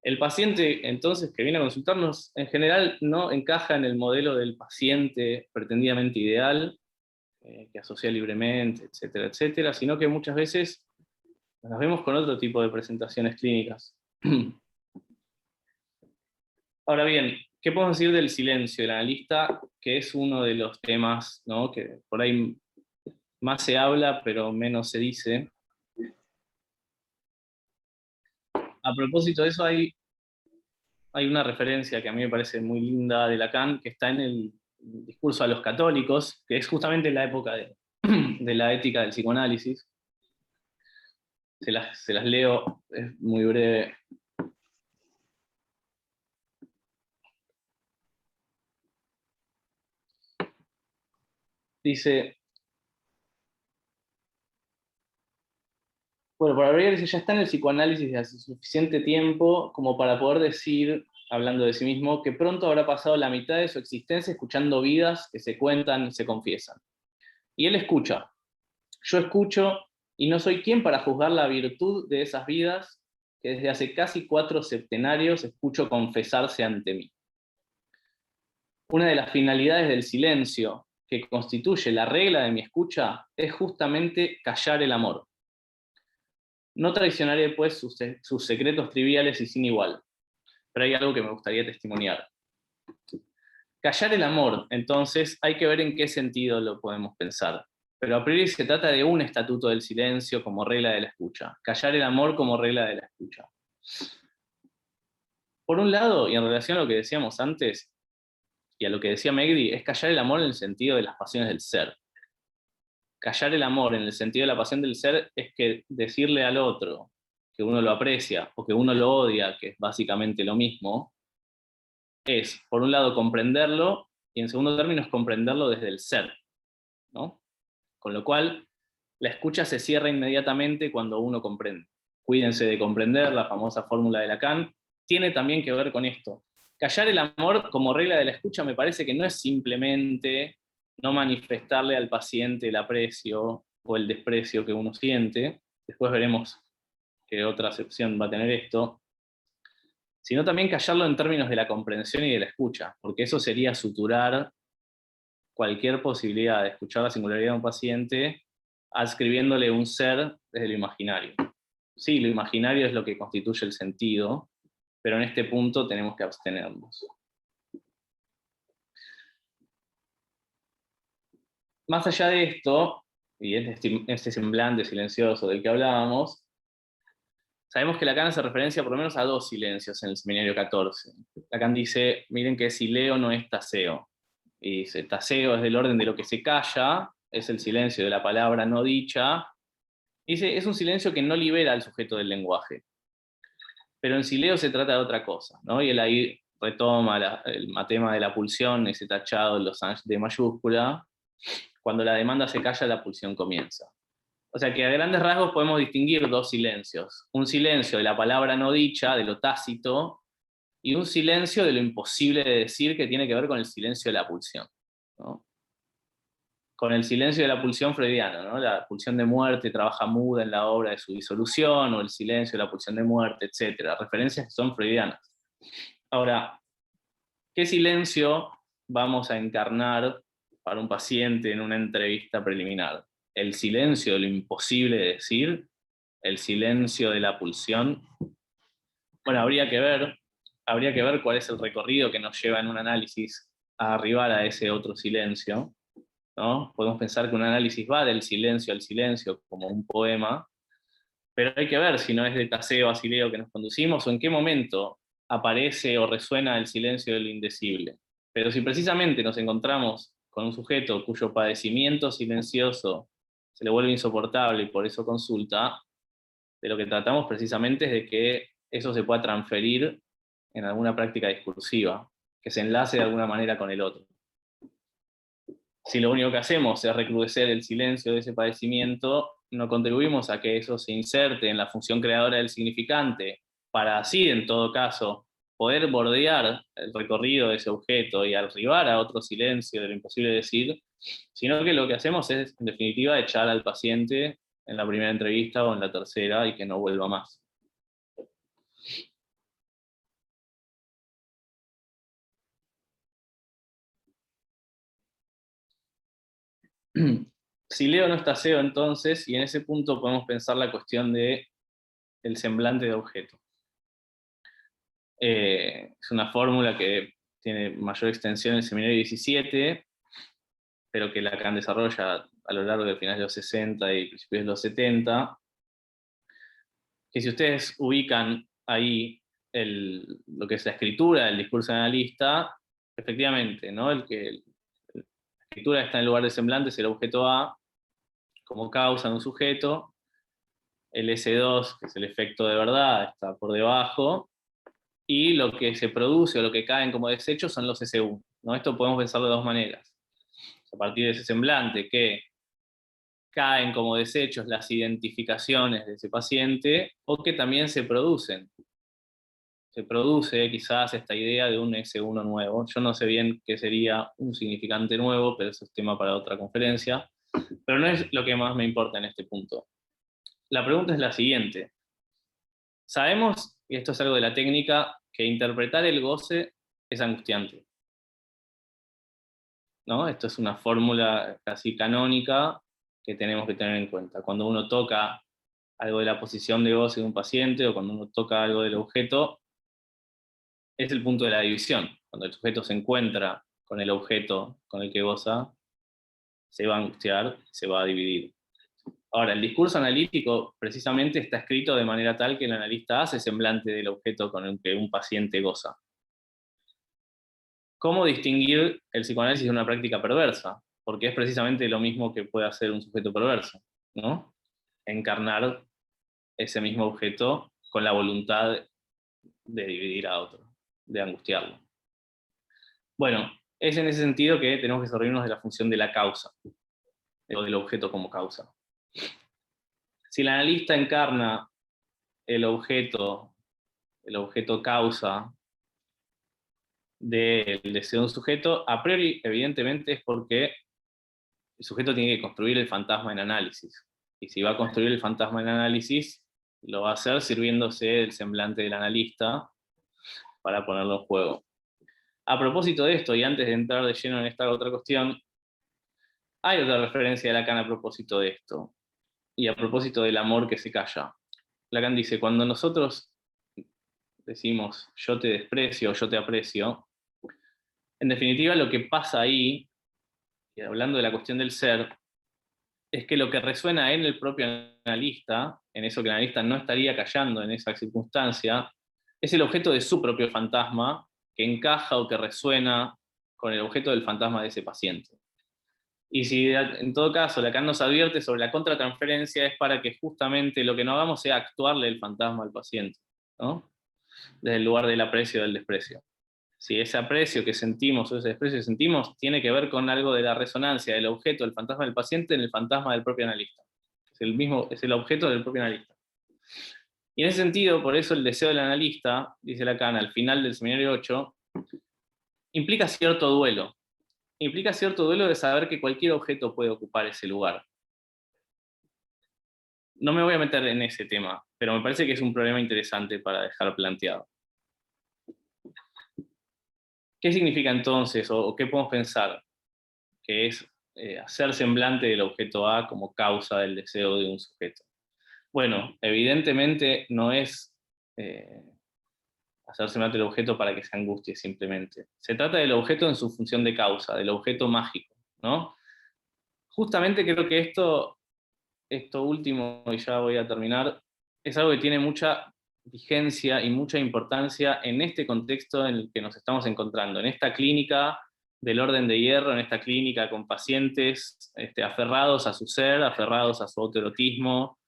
El paciente, entonces, que viene a consultarnos, en general no encaja en el modelo del paciente pretendidamente ideal, que asocia libremente, etcétera, etcétera, sino que muchas veces nos vemos con otro tipo de presentaciones clínicas. Ahora bien, ¿qué podemos decir del silencio del analista? Que es uno de los temas, ¿no?, que por ahí más se habla, pero menos se dice. A propósito de eso, hay una referencia que a mí me parece muy linda de Lacan, que está en el discurso a los católicos, que es justamente la época de la ética del psicoanálisis. Se las leo, es muy breve. Dice, bueno, para abrir, dice, ya está en el psicoanálisis desde hace suficiente tiempo como para poder decir, hablando de sí mismo, que pronto habrá pasado la mitad de su existencia escuchando vidas que se cuentan y se confiesan. Y él escucha, yo escucho, y no soy quien para juzgar la virtud de esas vidas que desde hace casi 4 septenarios escucho confesarse ante mí. Una de las finalidades del silencio que constituye la regla de mi escucha es justamente callar el amor. No traicionaré, pues, sus secretos triviales y sin igual, pero hay algo que me gustaría testimoniar. Callar el amor, entonces, hay que ver en qué sentido lo podemos pensar. Pero a priori se trata de un estatuto del silencio como regla de la escucha. Callar el amor como regla de la escucha. Por un lado, y en relación a lo que decíamos antes, y a lo que decía Megri, es callar el amor en el sentido de las pasiones del ser. Callar el amor en el sentido de la pasión del ser es que decirle al otro que uno lo aprecia o que uno lo odia, que es básicamente lo mismo, es, por un lado, comprenderlo, y en segundo término es comprenderlo desde el ser, ¿no? Con lo cual, la escucha se cierra inmediatamente cuando uno comprende. Cuídense de comprender, la famosa fórmula de Lacan, tiene también que ver con esto. Callar el amor como regla de la escucha me parece que no es simplemente no manifestarle al paciente el aprecio o el desprecio que uno siente, después veremos qué otra acepción va a tener esto, sino también callarlo en términos de la comprensión y de la escucha, porque eso sería suturar cualquier posibilidad de escuchar la singularidad de un paciente adscribiéndole un ser desde lo imaginario. Sí, lo imaginario es lo que constituye el sentido, pero en este punto tenemos que abstenernos. Más allá de esto, y este semblante silencioso del que hablábamos, sabemos que Lacan hace referencia por lo menos a 2 silencios en el Seminario 14. Lacan dice, miren que sileo no es taseo. Y dice, taseo es del orden de lo que se calla, es el silencio de la palabra no dicha. Dice, es un silencio que no libera al sujeto del lenguaje. Pero en sileo se trata de otra cosa, ¿no? Y él ahí retoma el tema de la pulsión, ese tachado en los de mayúscula. Cuando la demanda se calla, la pulsión comienza. O sea que a grandes rasgos podemos distinguir 2 silencios. Un silencio de la palabra no dicha, de lo tácito, y un silencio de lo imposible de decir que tiene que ver con el silencio de la pulsión, ¿no? Con el silencio de la pulsión freudiana, ¿no? La pulsión de muerte trabaja muda en la obra de su disolución, o el silencio de la pulsión de muerte, etc. Referencias que son freudianas. Ahora, ¿qué silencio vamos a encarnar para un paciente en una entrevista preliminar? El silencio de lo imposible de decir, el silencio de la pulsión. Bueno, habría que ver cuál es el recorrido que nos lleva en un análisis a arribar a ese otro silencio, ¿no? Podemos pensar que un análisis va del silencio al silencio como un poema, pero hay que ver si no es de Taseo a Sileo que nos conducimos o en qué momento aparece o resuena el silencio de lo indecible. Pero si precisamente nos encontramos con un sujeto cuyo padecimiento silencioso se le vuelve insoportable y por eso consulta, de lo que tratamos precisamente es de que eso se pueda transferir en alguna práctica discursiva, que se enlace de alguna manera con el otro. Si lo único que hacemos es recrudecer el silencio de ese padecimiento, no contribuimos a que eso se inserte en la función creadora del significante, para así, en todo caso, poder bordear el recorrido de ese objeto y arribar a otro silencio de lo imposible decir, sino que lo que hacemos es, en definitiva, echar al paciente en la primera entrevista o en la tercera y que no vuelva más. Si Leo no está SEO, entonces, y en ese punto podemos pensar la cuestión del semblante de objeto. Es una fórmula que tiene mayor extensión en el seminario 17, pero que Lacan desarrolla a lo largo de finales de los 60 y principios de los 70, que si ustedes ubican ahí lo que es la escritura del discurso analista, efectivamente, ¿no? La escritura está en lugar de semblante, es el objeto A, como causa de un sujeto, el S2, que es el efecto de verdad, está por debajo, y lo que se produce o lo que caen como desechos son los S1, ¿no? Esto podemos pensarlo de dos maneras. A partir de ese semblante que caen como desechos las identificaciones de ese paciente, o que también se producen. Se produce quizás esta idea de un S1 nuevo. Yo no sé bien qué sería un significante nuevo, pero eso es tema para otra conferencia. Pero no es lo que más me importa en este punto. La pregunta es la siguiente. Sabemos, y esto es algo de la técnica, que interpretar el goce es angustiante, ¿no? Esto es una fórmula casi canónica que tenemos que tener en cuenta. Cuando uno toca algo de la posición de goce de un paciente o cuando uno toca algo del objeto, es el punto de la división. Cuando el sujeto se encuentra con el objeto con el que goza, se va a angustiar, se va a dividir. Ahora, el discurso analítico precisamente está escrito de manera tal que el analista hace semblante del objeto con el que un paciente goza. ¿Cómo distinguir el psicoanálisis de una práctica perversa? Porque es precisamente lo mismo que puede hacer un sujeto perverso, ¿no? Encarnar ese mismo objeto con la voluntad de dividir a otro, de angustiarlo. Bueno, es en ese sentido que tenemos que servirnos de la función de la causa, o del objeto como causa. Si el analista encarna el objeto causa del deseo de un sujeto, a priori, evidentemente, es porque el sujeto tiene que construir el fantasma en análisis. Y si va a construir el fantasma en análisis, lo va a hacer sirviéndose del semblante del analista para ponerlo en juego. A propósito de esto, y antes de entrar de lleno en esta otra cuestión, hay otra referencia de Lacan a propósito de esto, y a propósito del amor que se calla. Lacan dice, cuando nosotros decimos yo te desprecio, yo te aprecio, en definitiva lo que pasa ahí, y hablando de la cuestión del ser, es que lo que resuena en el propio analista, en eso que el analista no estaría callando en esa circunstancia, es el objeto de su propio fantasma que encaja o que resuena con el objeto del fantasma de ese paciente. Y si en todo caso Lacan nos advierte sobre la contratransferencia es para que justamente lo que no hagamos sea actuarle el fantasma al paciente, ¿no? Desde el lugar del aprecio o del desprecio. Si ese aprecio que sentimos o ese desprecio que sentimos tiene que ver con algo de la resonancia del objeto del fantasma del paciente en el fantasma del propio analista. Es el objeto del propio analista. Y en ese sentido, por eso el deseo del analista, dice Lacan al final del seminario 8, implica cierto duelo. Implica cierto duelo de saber que cualquier objeto puede ocupar ese lugar. No me voy a meter en ese tema, pero me parece que es un problema interesante para dejar planteado. ¿Qué significa entonces, o qué podemos pensar que es hacer semblante del objeto A como causa del deseo de un sujeto? Bueno, evidentemente no es hacer semblante del objeto para que se angustie simplemente. Se trata del objeto en su función de causa, del objeto mágico, ¿no? Justamente creo que esto último, y ya voy a terminar, es algo que tiene mucha vigencia y mucha importancia en este contexto en el que nos estamos encontrando, en esta clínica del orden de hierro, en esta clínica con pacientes aferrados a su ser, aferrados a su autoerotismo,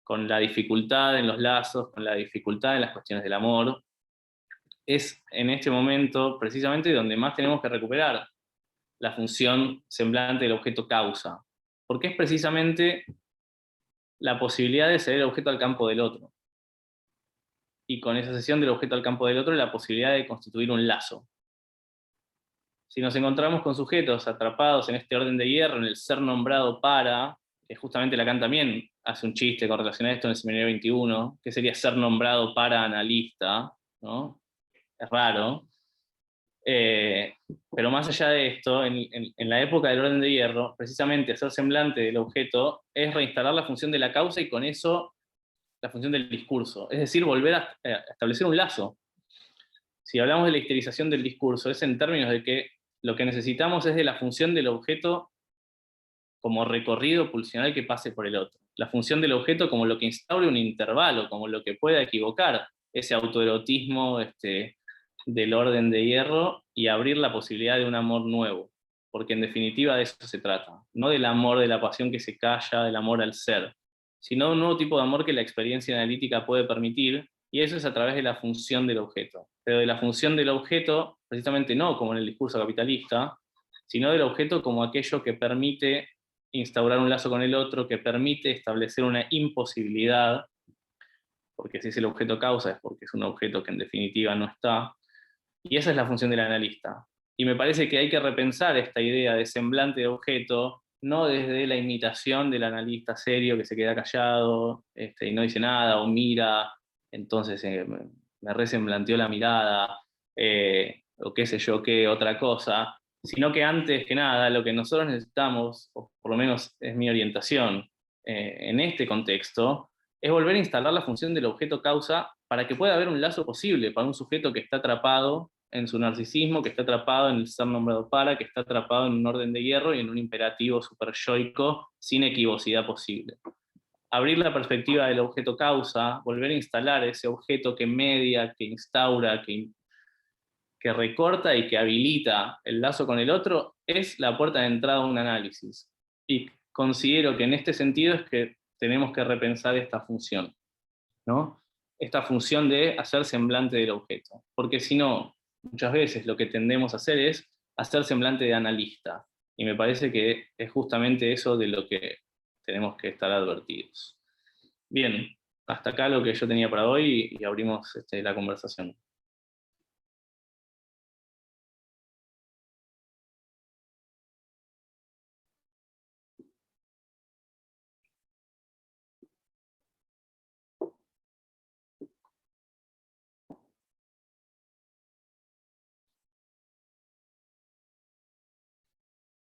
con la dificultad en los lazos, con la dificultad en las cuestiones del amor. Es en este momento precisamente donde más tenemos que recuperar la función semblante del objeto causa, porque es precisamente la posibilidad de ceder el objeto al campo del otro. Y con esa cesión del objeto al campo del otro, la posibilidad de constituir un lazo. Si nos encontramos con sujetos atrapados en este orden de hierro, en el ser nombrado para, que justamente Lacan también hace un chiste con relación a esto en el seminario 21, que sería ser nombrado para analista, ¿no? Es raro. Pero más allá de esto, en la época del orden de hierro, precisamente hacer semblante del objeto es reinstalar la función de la causa y con eso la función del discurso, es decir, volver a establecer un lazo. Si hablamos de la histerización del discurso, es en términos de que lo que necesitamos es de la función del objeto como recorrido pulsional que pase por el otro. La función del objeto como lo que instaure un intervalo, como lo que pueda equivocar ese autoerotismo del orden de hierro y abrir la posibilidad de un amor nuevo. Porque en definitiva de eso se trata. No del amor, de la pasión que se calla, del amor al ser, sino de un nuevo tipo de amor que la experiencia analítica puede permitir, y eso es a través de la función del objeto. Pero de la función del objeto, precisamente no como en el discurso capitalista, sino del objeto como aquello que permite instaurar un lazo con el otro, que permite establecer una imposibilidad, porque si es el objeto causa es porque es un objeto que en definitiva no está, y esa es la función del analista. Y me parece que hay que repensar esta idea de semblante de objeto, no desde la imitación del analista serio que se queda callado y no dice nada, o mira, entonces me resemblanteó la mirada, o qué sé yo, qué otra cosa, sino que antes que nada lo que nosotros necesitamos, o por lo menos es mi orientación en este contexto, es volver a instalar la función del objeto causa para que pueda haber un lazo posible para un sujeto que está atrapado en su narcisismo, que está atrapado en el ser nombrado para, que está atrapado en un orden de hierro y en un imperativo super yoico sin equivocidad posible. Abrir la perspectiva del objeto causa, volver a instalar ese objeto que media, que instaura, que recorta y que habilita el lazo con el otro, es la puerta de entrada a un análisis. Y considero que en este sentido es que tenemos que repensar esta función, ¿no? Esta función de hacer semblante del objeto. Porque si no, muchas veces lo que tendemos a hacer es hacer semblante de analista. Y me parece que es justamente eso de lo que tenemos que estar advertidos. Bien, hasta acá lo que yo tenía para hoy y abrimos la conversación.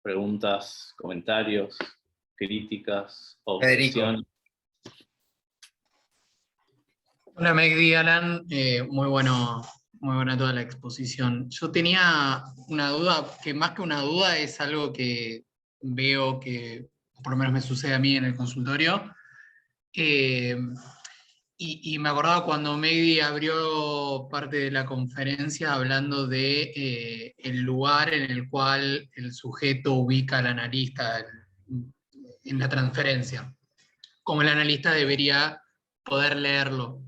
Preguntas, comentarios, críticas, Federico. objeciones. Hola Megdi, Alan, muy buena toda la exposición. Yo tenía una duda, que más que una duda es algo que veo que, por lo menos me sucede a mí en el consultorio, eh, y me acordaba cuando Megdi abrió parte de la conferencia hablando de el lugar en el cual el sujeto ubica al analista en la transferencia, como el analista debería poder leerlo.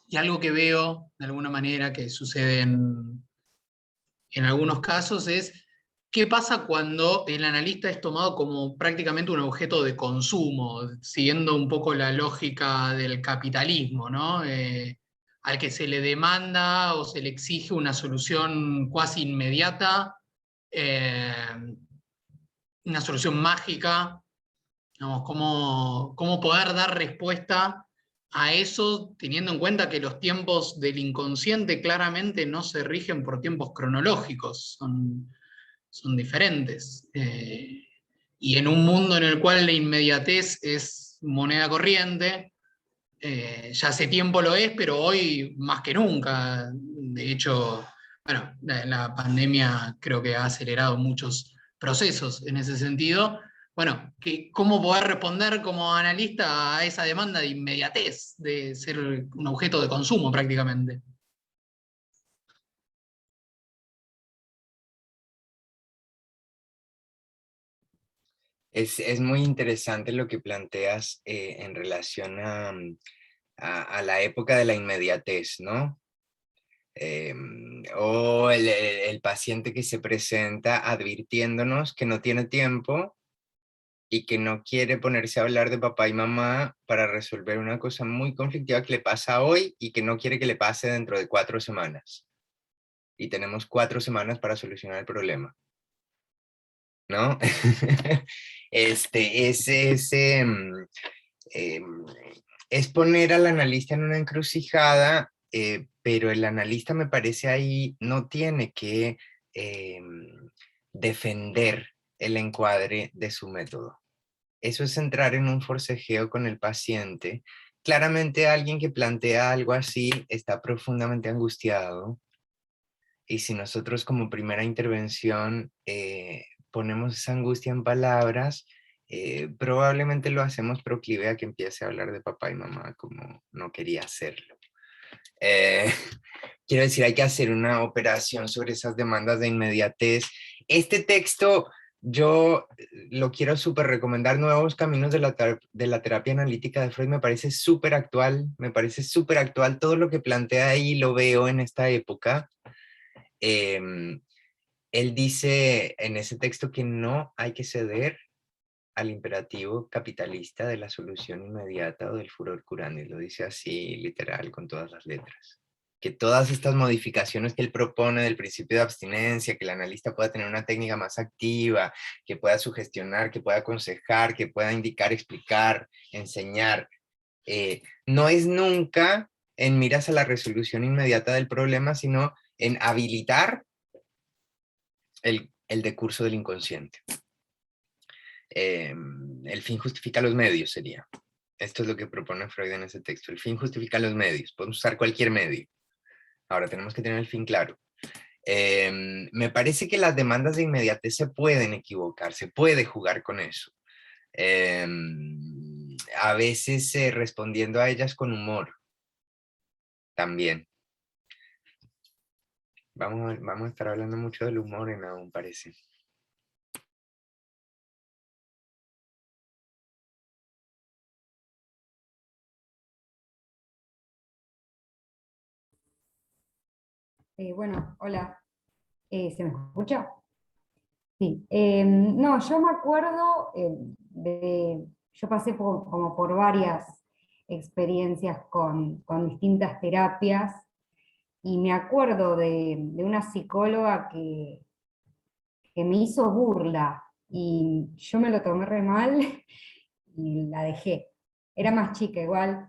Y algo que veo, de alguna manera, que sucede en algunos casos es qué pasa cuando el analista es tomado como prácticamente un objeto de consumo, siguiendo un poco la lógica del capitalismo, ¿no? Al que se le demanda o se le exige una solución cuasi inmediata, eh, una solución mágica, digamos, cómo poder dar respuesta a eso, teniendo en cuenta que los tiempos del inconsciente claramente no se rigen por tiempos cronológicos, son diferentes. Y en un mundo en el cual la inmediatez es moneda corriente, ya hace tiempo lo es, pero hoy más que nunca. De hecho, bueno, la pandemia creo que ha acelerado muchos procesos en ese sentido. Bueno, ¿cómo poder responder como analista a esa demanda de inmediatez, de ser un objeto de consumo prácticamente? Es muy interesante lo que planteas en relación a la época de la inmediatez, ¿no? O el paciente que se presenta advirtiéndonos que no tiene tiempo y que no quiere ponerse a hablar de papá y mamá para resolver una cosa muy conflictiva que le pasa hoy y que no quiere que le pase dentro de 4 semanas. Y tenemos 4 semanas para solucionar el problema, ¿no? Em, es poner al analista en una encrucijada, pero el analista me parece ahí no tiene que defender el encuadre de su método. Eso es entrar en un forcejeo con el paciente. Claramente alguien que plantea algo así está profundamente angustiado y si nosotros como primera intervención ponemos esa angustia en palabras, probablemente lo hacemos proclive a que empiece a hablar de papá y mamá como no quería hacerlo. Eh, Quiero decir, hay que hacer una operación sobre esas demandas de inmediatez. Este texto yo lo quiero súper recomendar, Nuevos Caminos de la Terapia Analítica de Freud, me parece súper actual, todo lo que plantea ahí lo veo en esta época. Él dice en ese texto que no hay que ceder al imperativo capitalista de la solución inmediata o del furor curandi, lo dice así literal con todas las letras. Que todas estas modificaciones que él propone del principio de abstinencia, que el analista pueda tener una técnica más activa, que pueda sugestionar, que pueda aconsejar, que pueda indicar, explicar, enseñar, no es nunca en miras a la resolución inmediata del problema, sino en habilitar el decurso del inconsciente. El fin justifica los medios, sería. Esto es lo que propone Freud en ese texto. El fin justifica los medios. Podemos usar cualquier medio. Ahora tenemos que tener el fin claro. Me parece que las demandas de inmediatez se pueden equivocar, se puede jugar con eso. A veces respondiendo a ellas con humor también. Vamos a estar hablando mucho del humor en aún, parece. Bueno, hola, ¿se me escucha? Sí. No, yo me acuerdo yo pasé como por varias experiencias con distintas terapias y me acuerdo de una psicóloga que me hizo burla y yo me lo tomé re mal y la dejé. Era más chica igual.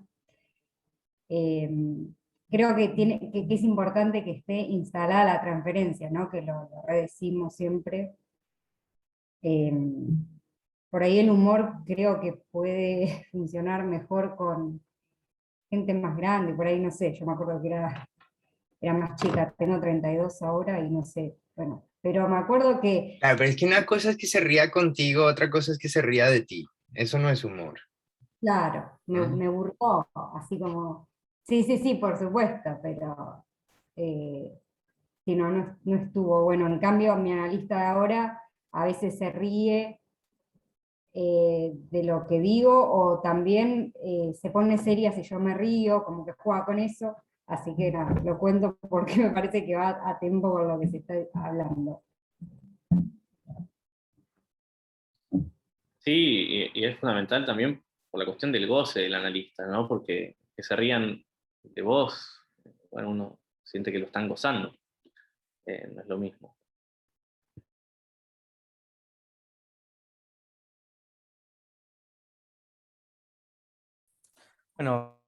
Eh, Creo que es importante que esté instalada la transferencia, ¿no? Que lo redecimos siempre. Eh, por ahí el humor creo que puede funcionar mejor con gente más grande, por ahí no sé, yo me acuerdo que era más chica, tengo 32 ahora y no sé, bueno, pero me acuerdo que, Claro, pero es que una cosa es que se ría contigo, otra cosa es que se ría de ti. Eso no es humor. claro, ¿Mm? me burló, así como, sí, sí, sí, por supuesto, pero eh, si no, no estuvo bueno. En cambio, mi analista de ahora a veces se ríe de lo que digo, o también se pone seria si yo me río, como que juega con eso, así que nada, lo cuento porque me parece que va a tiempo con lo que se está hablando. Sí, y es fundamental también por la cuestión del goce del analista, ¿no? Porque que se rían de vos, bueno, uno siente que lo están gozando, no es lo mismo. Bueno,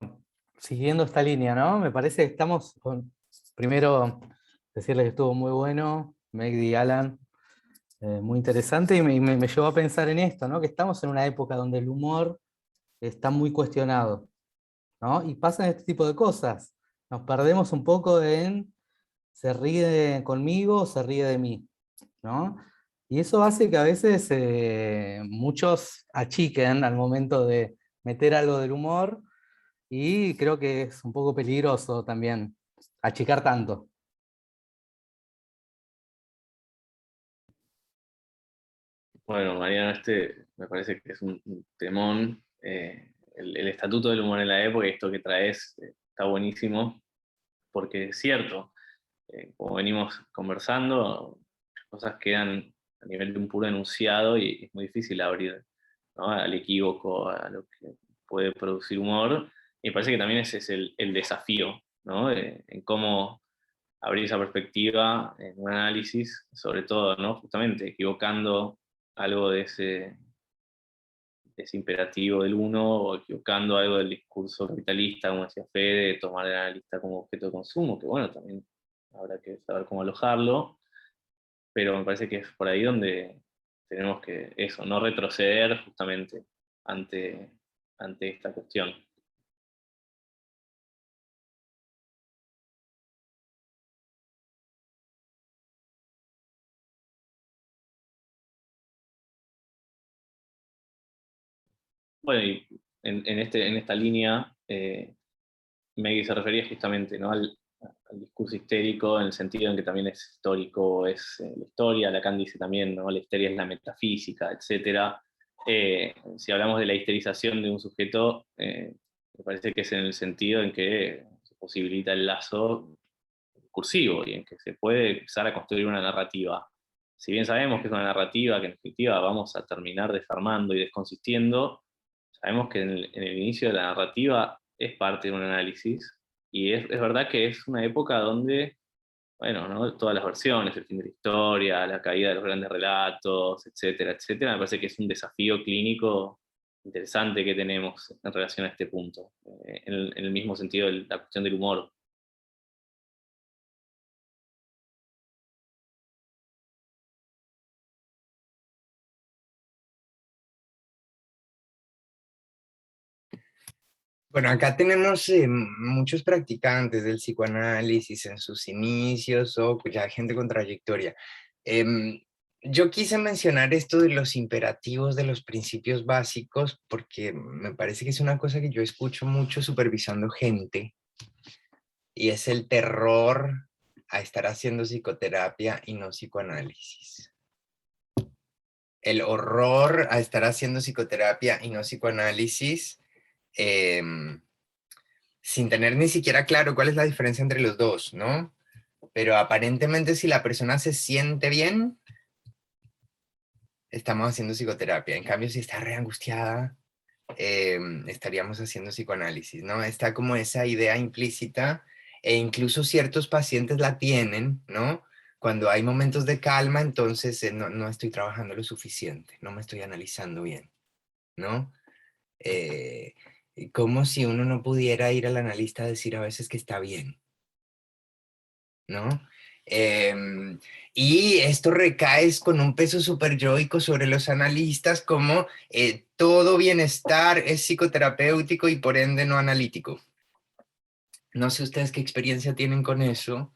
siguiendo esta línea, ¿no? Me parece que estamos con, primero, decirles que estuvo muy bueno, Megdi y Alan, muy interesante, y me llevó a pensar en esto, ¿no? Que estamos en una época donde el humor está muy cuestionado, ¿no? Y pasan este tipo de cosas. Nos perdemos un poco en se ríe conmigo o se ríe de mí, ¿no? Y eso hace que a veces muchos achiquen al momento de meter algo del humor, y creo que es un poco peligroso también achicar tanto. Bueno, Mariano, este me parece que es un temón. El estatuto del humor en la época y esto que traes está buenísimo, porque es cierto, como venimos conversando, las cosas quedan a nivel de un puro enunciado y es muy difícil abrir, ¿no? Al equívoco, a lo que puede producir humor. Y me parece que también ese es el desafío, ¿no? En cómo abrir esa perspectiva en un análisis, sobre todo, ¿no? Justamente equivocando algo de ese imperativo del uno o equivocando algo del discurso capitalista, como decía Fede, de tomar el analista como objeto de consumo, que bueno, también habrá que saber cómo alojarlo, pero me parece que es por ahí donde tenemos que eso, no retroceder justamente ante, ante esta cuestión. Bueno, y en esta línea, Meggy se refería justamente, ¿no?, al discurso histérico, en el sentido en que también es histórico, es la historia. Lacan dice también, ¿no?, la histeria es la metafísica, etc. Si hablamos de la histerización de un sujeto, me parece que es en el sentido en que se posibilita el lazo discursivo y en que se puede empezar a construir una narrativa. Si bien sabemos que es una narrativa que en definitiva vamos a terminar desarmando y desconsistiendo, sabemos que en el inicio de la narrativa es parte de un análisis, y es verdad que es una época donde, bueno, ¿no?, todas las versiones, el fin de la historia, la caída de los grandes relatos, etcétera, etcétera, me parece que es un desafío clínico interesante que tenemos en relación a este punto, en el mismo sentido de la cuestión del humor. Bueno, acá tenemos muchos practicantes del psicoanálisis en sus inicios o pues, ya gente con trayectoria. Yo quise mencionar esto de los imperativos, de los principios básicos, porque me parece que es una cosa que yo escucho mucho supervisando gente, y es el terror a estar haciendo psicoterapia y no psicoanálisis. El horror a estar haciendo psicoterapia y no psicoanálisis, sin tener ni siquiera claro cuál es la diferencia entre los dos, ¿no? Pero aparentemente si la persona se siente bien, estamos haciendo psicoterapia. En cambio, si está re angustiada, estaríamos haciendo psicoanálisis, ¿no? Está como esa idea implícita, e incluso ciertos pacientes la tienen, ¿no? Cuando hay momentos de calma, entonces no estoy trabajando lo suficiente, no me estoy analizando bien, ¿no? Como si uno no pudiera ir al analista a decir a veces que está bien, ¿no? Y esto recae con un peso súper yoico sobre los analistas, como todo bienestar es psicoterapéutico y por ende no analítico. No sé ustedes qué experiencia tienen con eso.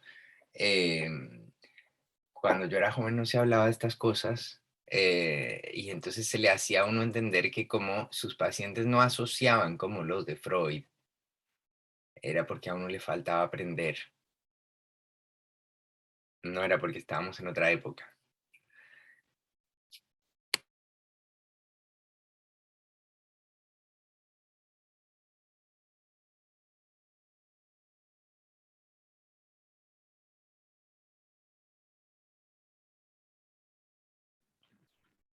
Cuando yo era joven no se hablaba de estas cosas, y entonces se le hacía a uno entender que como sus pacientes no asociaban como los de Freud, era porque a uno le faltaba aprender, no era porque estábamos en otra época.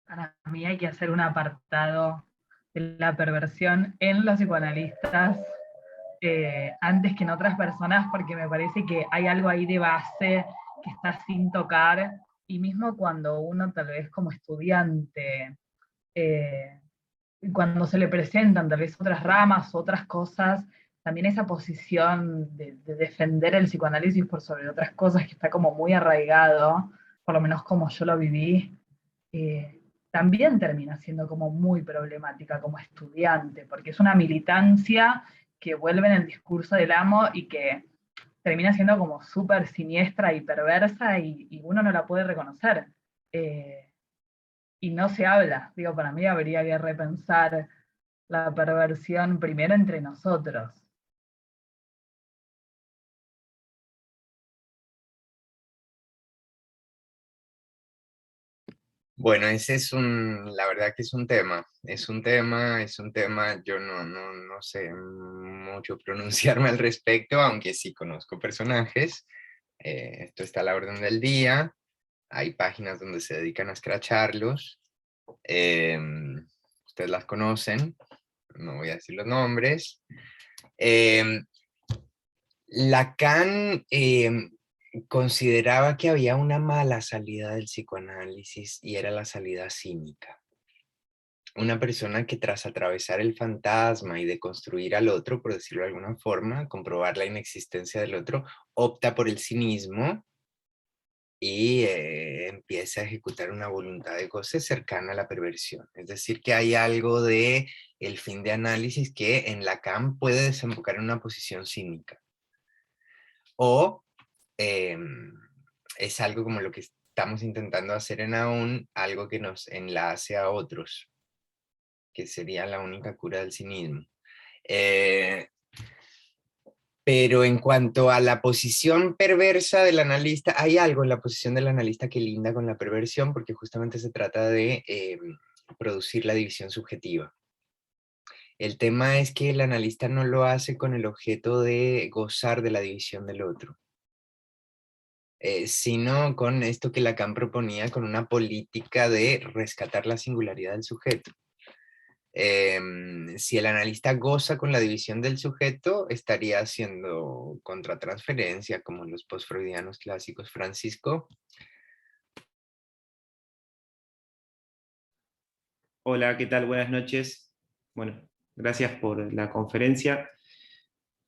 Para mí hay que hacer un apartado de la perversión en los psicoanalistas antes que en otras personas, porque me parece que hay algo ahí de base que está sin tocar, y mismo cuando uno tal vez como estudiante, cuando se le presentan tal vez otras ramas, otras cosas, también esa posición de defender el psicoanálisis por sobre otras cosas que está como muy arraigado, por lo menos como yo lo viví, también termina siendo como muy problemática como estudiante, porque es una militancia que vuelve en el discurso del amo y que termina siendo como súper siniestra y perversa, y uno no la puede reconocer. Y no se habla. Digo, para mí habría que repensar la perversión primero entre nosotros. Bueno, ese es la verdad que es un tema, yo no sé mucho pronunciarme al respecto, aunque sí conozco personajes. Esto está a la orden del día, hay páginas donde se dedican a escracharlos, ustedes las conocen, no voy a decir los nombres. Lacan consideraba que había una mala salida del psicoanálisis y era la salida cínica. Una persona que tras atravesar el fantasma y deconstruir al otro, por decirlo de alguna forma, comprobar la inexistencia del otro, opta por el cinismo y empieza a ejecutar una voluntad de goce cercana a la perversión. Es decir, que hay algo de el fin de análisis que en Lacan puede desembocar en una posición cínica. O es algo como lo que estamos intentando hacer en Aún, algo que nos enlace a otros. que sería la única cura del cinismo. Pero en cuanto a la posición perversa del analista, hay algo en la posición del analista que linda con la perversión, porque justamente se trata de producir la división subjetiva. El tema es que el analista no lo hace con el objeto de gozar de la división del otro, sino con esto que Lacan proponía, con una política de rescatar la singularidad del sujeto. Si el analista goza con la división del sujeto, estaría haciendo contratransferencia, como los postfreudianos clásicos. Francisco. Hola, ¿qué tal? Buenas noches. Bueno, gracias por la conferencia.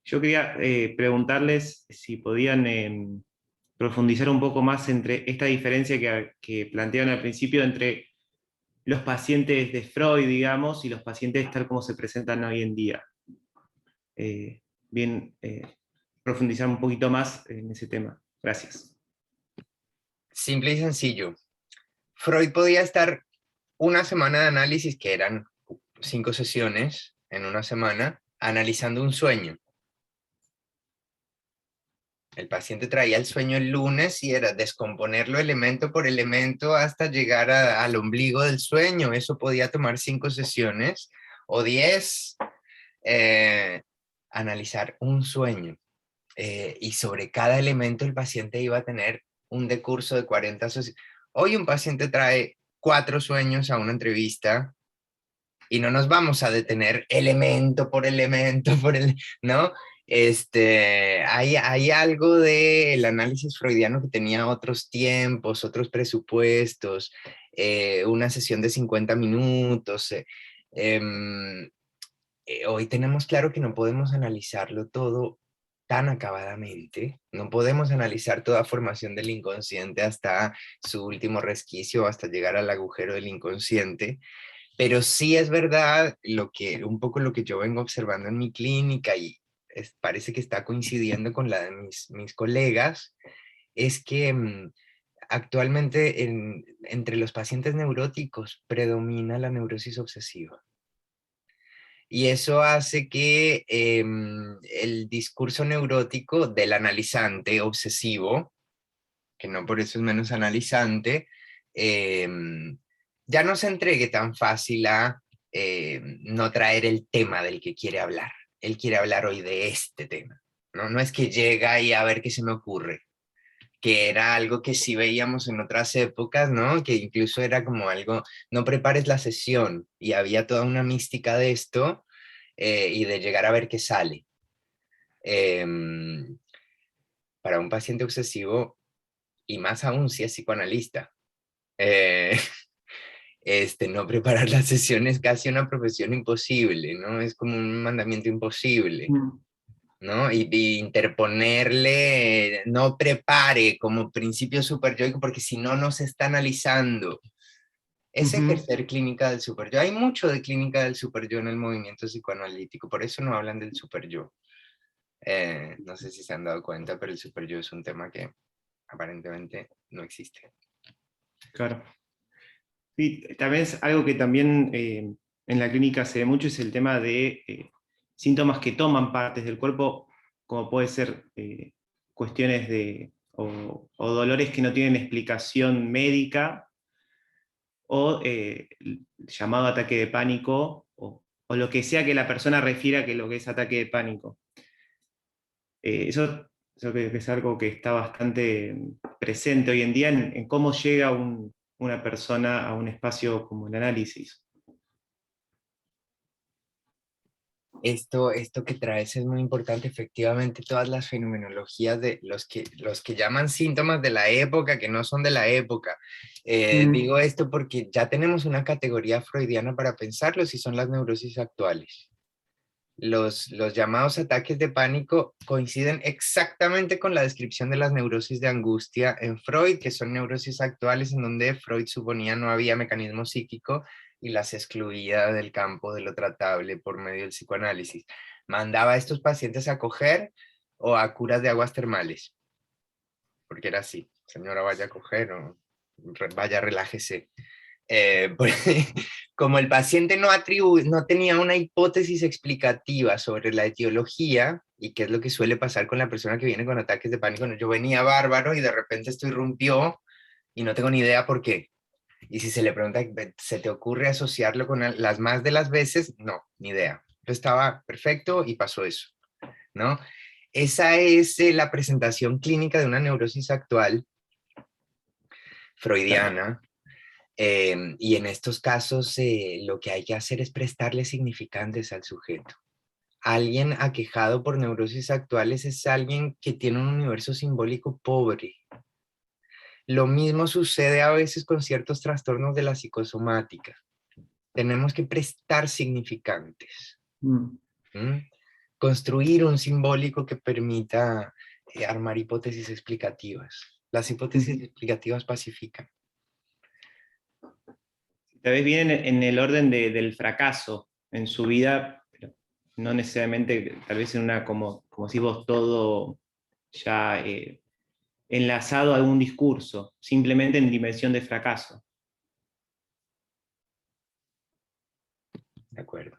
Yo quería preguntarles si podían profundizar un poco más entre esta diferencia que plantearon al principio entre los pacientes de Freud, digamos, y los pacientes tal como se presentan hoy en día. Profundizar un poquito más en ese tema. Gracias. Simple y sencillo. Freud podía estar una semana de análisis, que eran 5 sesiones en una semana, analizando un sueño. El paciente traía el sueño el lunes y era descomponerlo elemento por elemento hasta llegar al ombligo del sueño. Eso podía tomar 5 sesiones o 10, analizar un sueño. Y sobre cada elemento el paciente iba a tener un decurso de 40 sesiones. Hoy un paciente trae 4 sueños a una entrevista y no nos vamos a detener elemento por elemento, ¿no? Hay algo del análisis freudiano que tenía otros tiempos, otros presupuestos, una sesión de 50 minutos. Hoy tenemos claro que no podemos analizarlo todo tan acabadamente, no podemos analizar toda formación del inconsciente hasta su último resquicio, hasta llegar al agujero del inconsciente. Pero sí es verdad un poco lo que yo vengo observando en mi clínica y parece que está coincidiendo con la de mis colegas, es que actualmente entre los pacientes neuróticos predomina la neurosis obsesiva. Y eso hace que el discurso neurótico del analizante obsesivo, que no por eso es menos analizante, ya no se entregue tan fácil a no traer el tema del que quiere hablar. Él quiere hablar hoy de este tema. No es que llega y a ver qué se me ocurre, que era algo que sí veíamos en otras épocas, ¿no? Que incluso era como algo, no prepares la sesión, y había toda una mística de esto y de llegar a ver qué sale. Para un paciente obsesivo, y más aún si es psicoanalista, no preparar la sesión es casi una profesión imposible, ¿no? Es como un mandamiento imposible, ¿no? Y interponerle, no prepare como principio superyoico, porque si no, no se está analizando. Es ejercer clínica del superyo. Hay mucho de clínica del superyo en el movimiento psicoanalítico, por eso no hablan del superyo. No sé si se han dado cuenta, pero el superyo es un tema que aparentemente no existe. Claro. Sí, tal vez algo que también en la clínica se ve mucho es el tema de síntomas que toman partes del cuerpo, como puede ser cuestiones o dolores que no tienen explicación médica, o llamado ataque de pánico, o lo que sea que la persona refiera que lo que es ataque de pánico. Eso creo que es algo que está bastante presente hoy en día en cómo llega una persona a un espacio como el análisis. Esto que traes es muy importante, efectivamente, todas las fenomenologías de los que llaman síntomas de la época, que no son de la época. Digo esto porque ya tenemos una categoría freudiana para pensarlo, si son las neurosis actuales. Los llamados ataques de pánico coinciden exactamente con la descripción de las neurosis de angustia en Freud, que son neurosis actuales en donde Freud suponía no había mecanismo psíquico y las excluía del campo de lo tratable por medio del psicoanálisis. Mandaba a estos pacientes a coger o a curas de aguas termales, porque era así, señora, vaya a coger o vaya, relájese. Como el paciente no tenía una hipótesis explicativa sobre la etiología, y qué es lo que suele pasar con la persona que viene con ataques de pánico, yo venía bárbaro y de repente esto irrumpió y no tengo ni idea por qué. Y si se le pregunta, ¿se te ocurre asociarlo con las más de las veces? No, ni idea. Yo estaba perfecto y pasó eso, ¿no? Esa es la presentación clínica de una neurosis actual freudiana. Y en estos casos lo que hay que hacer es prestarle significantes al sujeto. Alguien aquejado por neurosis actuales es alguien que tiene un universo simbólico pobre. Lo mismo sucede a veces con ciertos trastornos de la psicosomática. Tenemos que prestar significantes. Construir un simbólico que permita armar hipótesis explicativas. Las hipótesis explicativas pacifican. Tal vez viene en el orden del fracaso en su vida, pero no necesariamente, tal vez en una, como si vos todo ya enlazado a algún discurso, simplemente en dimensión de fracaso. De acuerdo.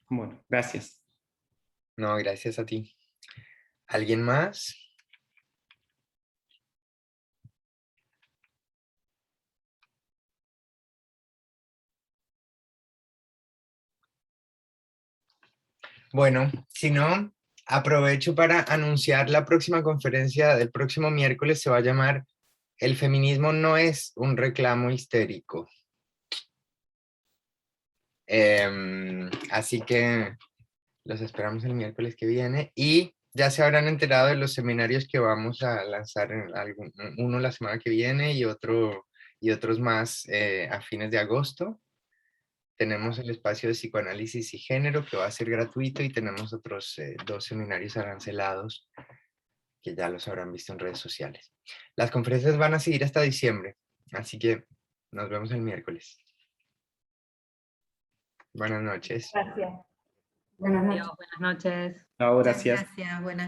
Bueno, gracias. No, gracias a ti. ¿Alguien más? Bueno, si no, aprovecho para anunciar la próxima conferencia del próximo miércoles. Se va a llamar "El feminismo no es un reclamo histérico". Así que los esperamos el miércoles que viene y ya se habrán enterado de los seminarios que vamos a lanzar, uno la semana que viene y otros más a fines de agosto. Tenemos el espacio de psicoanálisis y género que va a ser gratuito y tenemos otros 2 seminarios arancelados que ya los habrán visto en redes sociales. Las conferencias van a seguir hasta diciembre, así que nos vemos el miércoles. Buenas noches. Gracias. Buenas noches. Adiós, buenas noches. Chao, gracias. Gracias, buenas